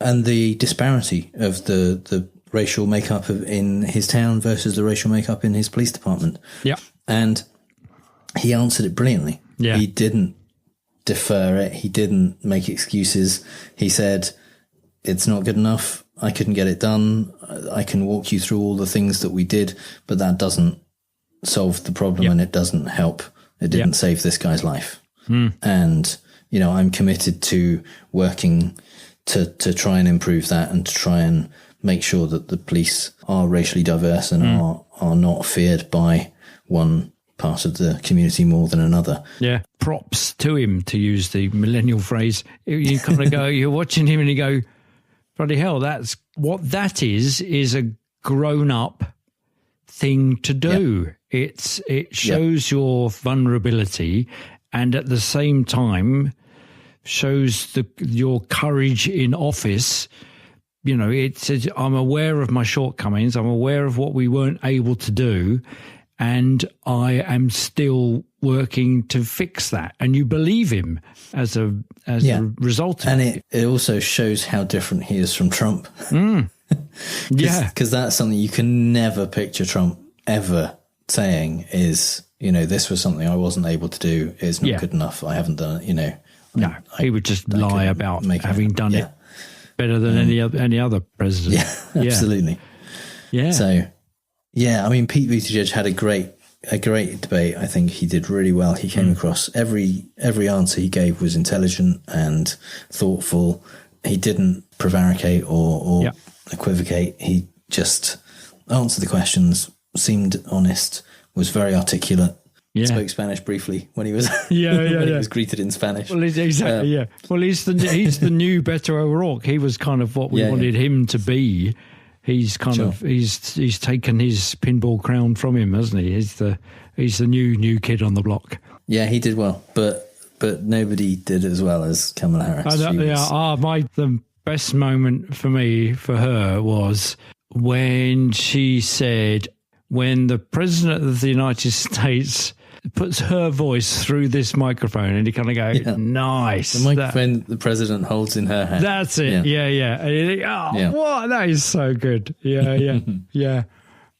and the disparity of the racial makeup in his town versus the racial makeup in his police department. And he answered it brilliantly. He didn't defer it. He didn't make excuses. He said, "It's not good enough. I couldn't get it done. I can walk you through all the things that we did, but that doesn't solve the problem and it doesn't help. It didn't save this guy's life." And, I'm committed to working to try and improve that and to try and make sure that the police are racially diverse and are not feared by one part of the community more than another. Yeah. Props to him, to use the millennial phrase. You kind of go, you're watching him and you go, bloody hell, that's what that is a grown-up thing to do. It shows your vulnerability, and at the same time shows your courage in office. It says, I'm aware of my shortcomings, I'm aware of what we weren't able to do, and I am still working to fix that. And you believe him as a result of and it also shows how different he is from Trump. Because that's something you can never picture Trump ever saying is, this was something I wasn't able to do. It's not good enough. I haven't done it, No, he would just lie about having done it. better than any other president. Yeah, absolutely. Yeah. So, yeah, I mean, Pete Buttigieg had a great debate. I think he did really well. He came across every answer he gave was intelligent and thoughtful. He didn't prevaricate or equivocate. He just answered the questions, seemed honest, was very articulate. Yeah. Spoke Spanish briefly when he was he was greeted in Spanish. Well, exactly. Well, he's the new Beto O'Rourke. He was kind of what we wanted him to be. He's kind of he's taken his pinball crown from him, hasn't he? He's the new kid on the block. Yeah, he did well, but nobody did as well as Kamala Harris. The best moment for her was when she said, when the president of the United States puts her voice through this microphone, and you kind of go, nice. The microphone the president holds in her hand. That's it. Yeah. And you think, what? That is so good. Yeah.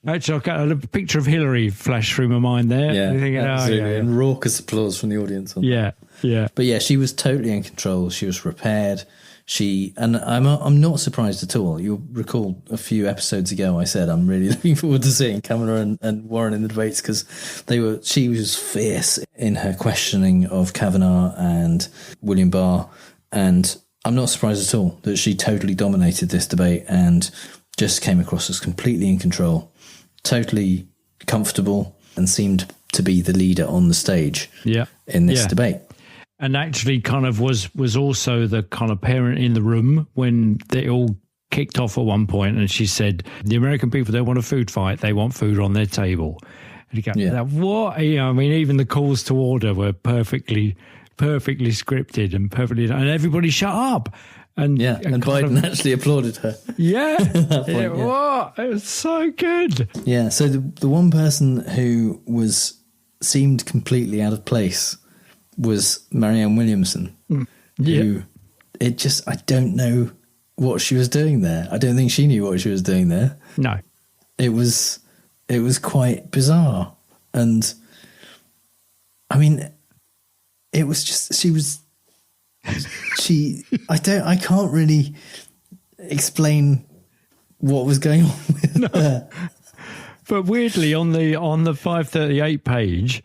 Actually, I got a picture of Hillary flash through my mind there. Yeah, thinking, absolutely. And raucous applause from the audience. Yeah. But yeah, she was totally in control. She was prepared. And I'm not surprised at all. You'll recall a few episodes ago I said I'm really looking forward to seeing Kamala and Warren in the debates because she was fierce in her questioning of Kavanaugh and William Barr, and I'm not surprised at all that she totally dominated this debate and just came across as completely in control, totally comfortable, and seemed to be the leader on the stage in this debate. And actually kind of was also the kind of parent in the room when they all kicked off at one point, and she said, the American people don't want a food fight, they want food on their table. And you go, what? I mean, even the calls to order were perfectly scripted and and everybody shut up. And Biden actually applauded her. Yeah. Point, It was so good. Yeah, so the one person who seemed completely out of place was Marianne Williamson, who I don't know what she was doing there. I don't think she knew what she was doing there. No. It was quite bizarre. And I mean, it was just, I can't really explain what was going on with her. But weirdly, on the 538 page,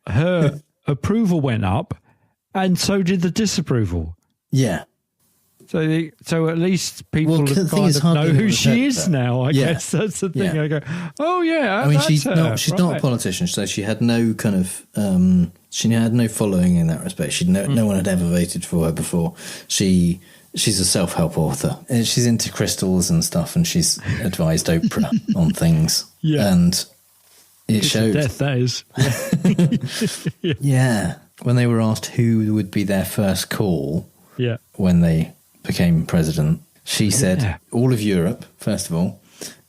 her approval went up, and so did the disapproval. Yeah. So at least people kind of know who she is now. I guess that's the thing. I go, I mean, she's not a politician, so she had no kind of she had no following in that respect. No one had ever voted for her before. She's a self-help author. And she's into crystals and stuff, and she's advised Oprah on things. Yeah, and it showed. Death, that is. Yeah. When they were asked who would be their first call, when they became president, she said all of Europe first of all,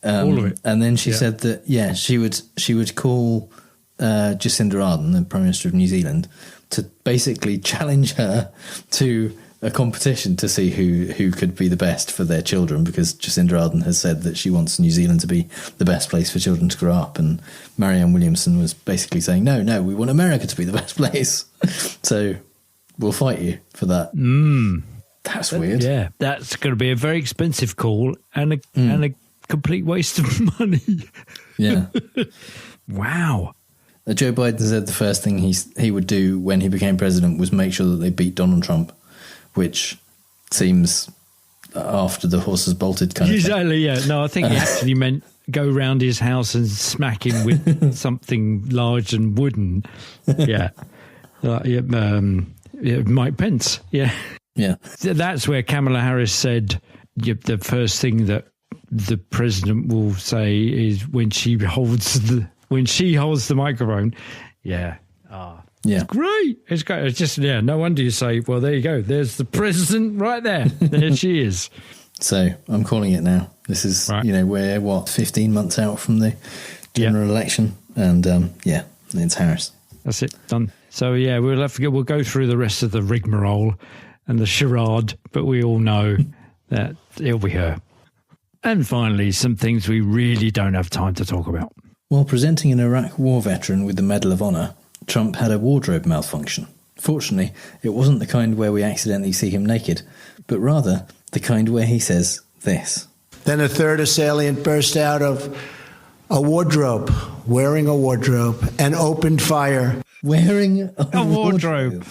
all of it, and then she said that she would call Jacinda Ardern, the Prime Minister of New Zealand, to basically challenge her to a competition to see who could be the best for their children, because Jacinda Ardern has said that she wants New Zealand to be the best place for children to grow up, and Marianne Williamson was basically saying, no, we want America to be the best place, so we'll fight you for that. That's weird. Yeah, that's going to be a very expensive call and a complete waste of money. Yeah. Wow. Joe Biden said the first thing he would do when he became president was make sure that they beat Donald Trump, which seems after the horses bolted kind of thing. Exactly, yeah. No, I think he actually meant go round his house and smack him with something large and wooden. Yeah. Mike Pence, yeah. Yeah. That's where Kamala Harris said the first thing that the president will say is when she holds the microphone. Yeah. Yeah. It's great. It's great. It's just, no wonder you say, well, there you go. There's the president right there. There she is. So I'm calling it now. This is, we're 15 months out from the general election. And it's Harris. That's it. Done. So we'll go through the rest of the rigmarole and the charade, but we all know that it'll be her. And finally, some things we really don't have time to talk about. While presenting an Iraq War veteran with the Medal of Honor, Trump had a wardrobe malfunction. Fortunately, it wasn't the kind where we accidentally see him naked, but rather The kind where he says this. Then a third assailant burst out of a wardrobe, wearing a wardrobe, and opened fire. Wearing a wardrobe.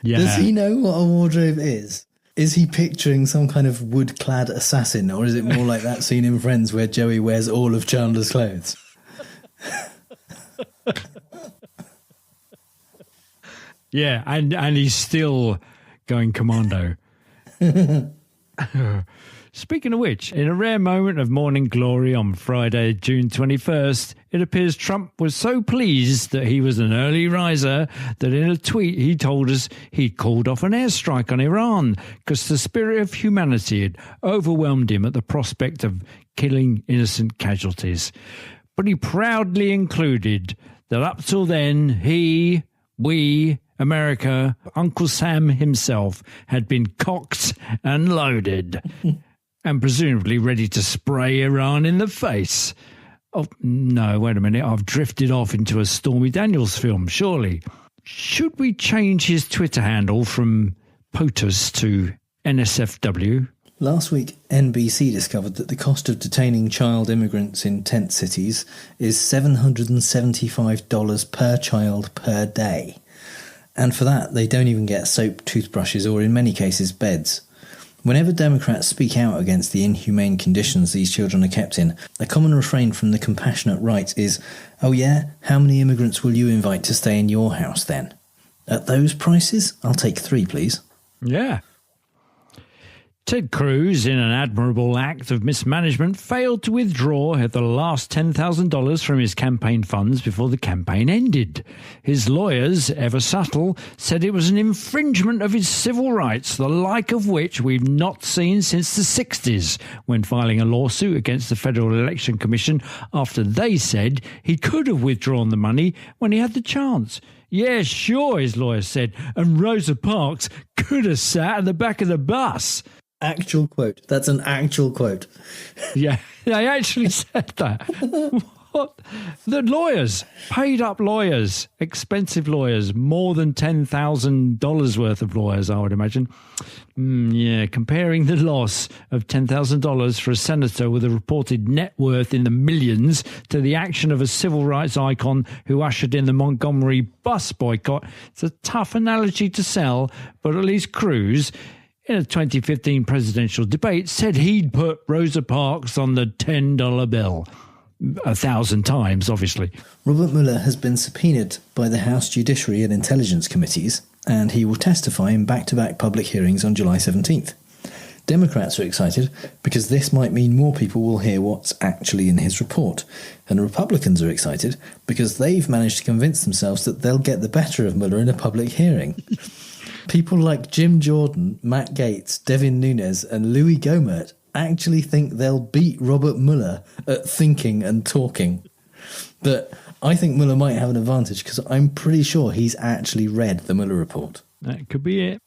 Yeah. Does he know what a wardrobe is? Is he picturing some kind of wood-clad assassin, or is it more like that scene in Friends where Joey wears all of Chandler's clothes? Yeah, and he's still going commando. Speaking of which, in a rare moment of morning glory on Friday, June 21st, it appears Trump was so pleased that he was an early riser that in a tweet he told us he'd called off an airstrike on Iran because the spirit of humanity had overwhelmed him at the prospect of killing innocent casualties. But he proudly included that up till then, we, America, Uncle Sam himself had been cocked and loaded and presumably ready to spray Iran in the face. Oh, no, wait a minute. I've drifted off into a Stormy Daniels film, surely. Should we change his Twitter handle from POTUS to NSFW? Last week, NBC discovered that the cost of detaining child immigrants in tent cities is $775 per child per day. And for that, they don't even get soap, toothbrushes, or in many cases, beds. Whenever Democrats speak out against the inhumane conditions these children are kept in, a common refrain from the compassionate right is, "Oh yeah, how many immigrants will you invite to stay in your house then? At those prices, I'll take 3, please." Yeah. Ted Cruz, in an admirable act of mismanagement, failed to withdraw the last $10,000 from his campaign funds before the campaign ended. His lawyers, ever subtle, said it was an infringement of his civil rights, the like of which we've not seen since the 60s, when filing a lawsuit against the Federal Election Commission after they said he could have withdrawn the money when he had the chance. Yeah, sure, his lawyers said, and Rosa Parks could have sat at the back of the bus. Actual quote. That's an actual quote. Yeah, they actually said that. What? The lawyers, paid up lawyers, expensive lawyers, more than $10,000 worth of lawyers, I would imagine. Yeah, comparing the loss of $10,000 for a senator with a reported net worth in the millions to the action of a civil rights icon who ushered in the Montgomery bus boycott, it's a tough analogy to sell, but at least Cruz, in a 2015 presidential debate, said he'd put Rosa Parks on the $10 bill. 1,000 times, obviously. Robert Mueller has been subpoenaed by the House Judiciary and Intelligence Committees, and he will testify in back-to-back public hearings on July 17th. Democrats are excited because this might mean more people will hear what's actually in his report, and Republicans are excited because they've managed to convince themselves that they'll get the better of Mueller in a public hearing. People like Jim Jordan, Matt Gaetz, Devin Nunes and Louis Gohmert actually think they'll beat Robert Mueller at thinking and talking. But I think Mueller might have an advantage because I'm pretty sure he's actually read the Mueller report. That could be it.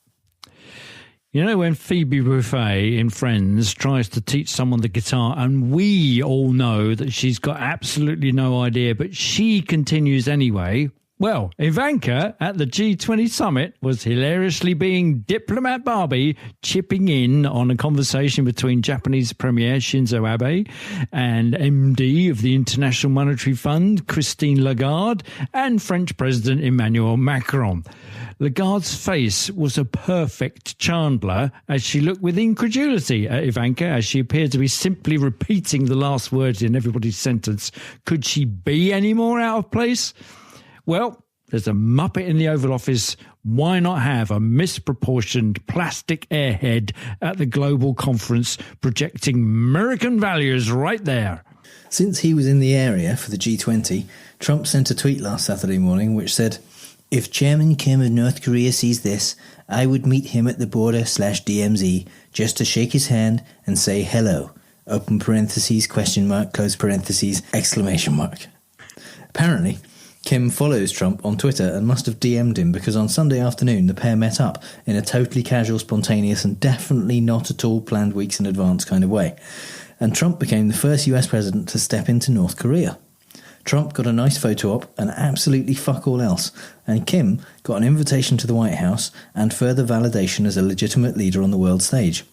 You know, when Phoebe Buffay in Friends tries to teach someone the guitar, and we all know that she's got absolutely no idea, but she continues anyway. Well, Ivanka at the G20 summit was hilariously being diplomat Barbie, chipping in on a conversation between Japanese Premier Shinzo Abe and MD of the International Monetary Fund, Christine Lagarde, and French President Emmanuel Macron. Lagarde's face was a perfect Chandler as she looked with incredulity at Ivanka as she appeared to be simply repeating the last words in everybody's sentence. Could she be any more out of place? Well, there's a Muppet in the Oval Office. Why not have a misproportioned plastic airhead at the global conference projecting American values right there? Since he was in the area for the G20, Trump sent a tweet last Saturday morning which said, "If Chairman Kim of North Korea sees this, I would meet him at the border/DMZ just to shake his hand and say hello. Open parentheses, question mark, close parentheses, exclamation mark." Apparently, Kim follows Trump on Twitter and must have DM'd him because on Sunday afternoon the pair met up in a totally casual, spontaneous and definitely not at all planned weeks in advance kind of way. And Trump became the first US president to step into North Korea. Trump got a nice photo op and absolutely fuck all else, and Kim got an invitation to the White House and further validation as a legitimate leader on the world stage.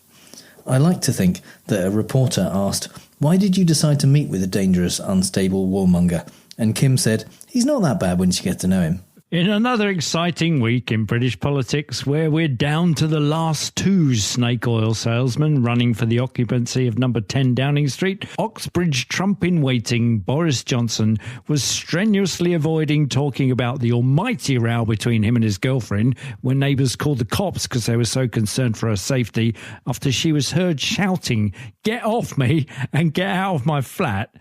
I like to think that a reporter asked, "Why did you decide to meet with a dangerous, unstable warmonger?" And Kim said, "He's not that bad once you get to know him." In another exciting week in British politics, where we're down to the last two snake oil salesmen running for the occupancy of number 10 Downing Street, Oxbridge Trump-in-waiting Boris Johnson was strenuously avoiding talking about the almighty row between him and his girlfriend when neighbours called the cops because they were so concerned for her safety after she was heard shouting, "Get off me and get out of my flat."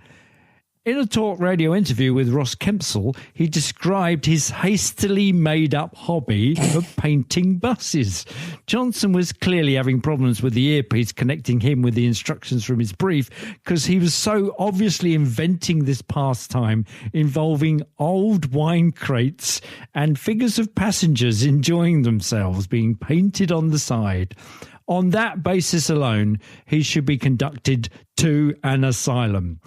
In a talk radio interview with Ross Kempsell, he described his hastily made-up hobby of painting buses. Johnson was clearly having problems with the earpiece connecting him with the instructions from his brief because he was so obviously inventing this pastime involving old wine crates and figures of passengers enjoying themselves being painted on the side. On that basis alone, he should be conducted to an asylum.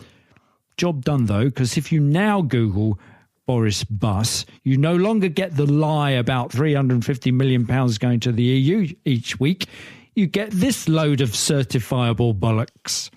Job done, though, because if you now Google Boris Bus, you no longer get the lie about £350 million going to the EU each week. You get this load of certifiable bollocks.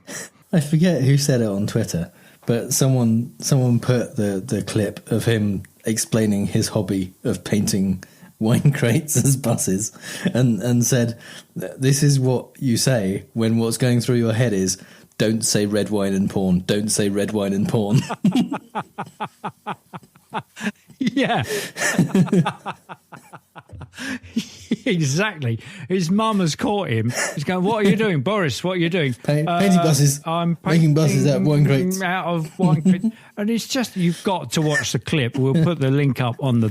I forget who said it on Twitter, but someone put the clip of him explaining his hobby of painting wine crates as buses and said, "This is what you say when what's going through your head is, don't say red wine and porn. Don't say red wine and porn." Yeah. Exactly. His mum has caught him. He's going, "What are you doing, Boris? What are you doing?" Painting buses. I'm making buses out of wine crates. Out of wine crates. And it's just, you've got to watch the clip. We'll put the link up on the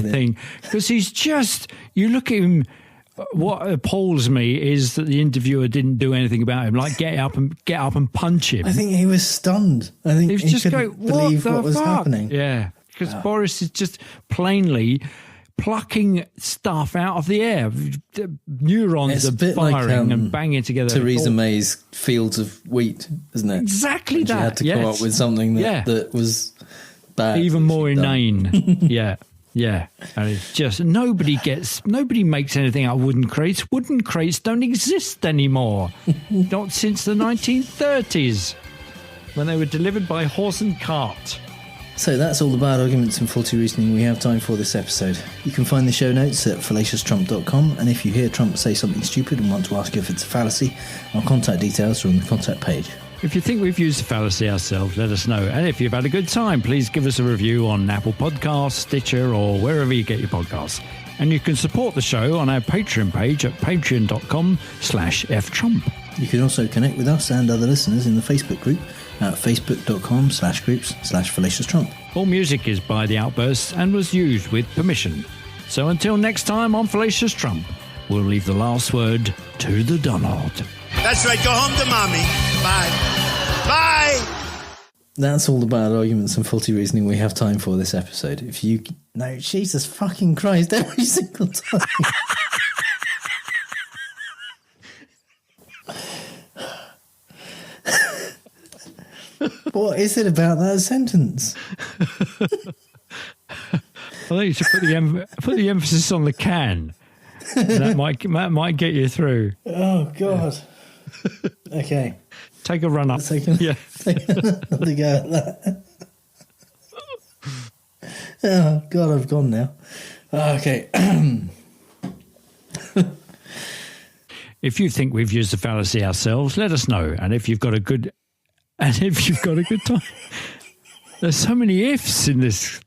thing. Because he's just, you look at him. What appalls me is that the interviewer didn't do anything about him, like get up and punch him. I think he was stunned. I think he just couldn't believe what was happening. Yeah, because Boris is just plainly plucking stuff out of the air. Neurons are firing and banging together. Theresa May's fields of wheat, isn't it? Exactly that. She had to come up with something that was bad. Even more inane. Yeah. Yeah, and it's just nobody makes anything out of wooden crates. Wooden crates don't exist anymore. Not since the 1930s, when they were delivered by horse and cart. So that's all the bad arguments and faulty reasoning we have time for this episode. You can find the show notes at fallaciostrump.com, and if you hear Trump say something stupid and want to ask if it's a fallacy, our contact details are on the contact page. If you think we've used a fallacy ourselves, let us know. And if you've had a good time, please give us a review on Apple Podcasts, Stitcher, or wherever you get your podcasts. And you can support the show on our Patreon page at patreon.com/ftrump. You can also connect with us and other listeners in the Facebook group at facebook.com/groups/fallacioustrump. All music is by The Outbursts and was used with permission. So until next time on Fallacious Trump, we'll leave the last word to the Donald. That's right. Go home to mommy. Bye. Bye. That's all the bad arguments and faulty reasoning we have time for this episode. No, Jesus fucking Christ, every single time. What is it about that sentence? I think you should put the emphasis on the can. That might get you through. Oh God. Okay. Take a run up. Take another go at that. Oh God, I've gone now. Okay. If you think we've used a fallacy ourselves, let us know. And if you've got a good time. There's so many ifs in this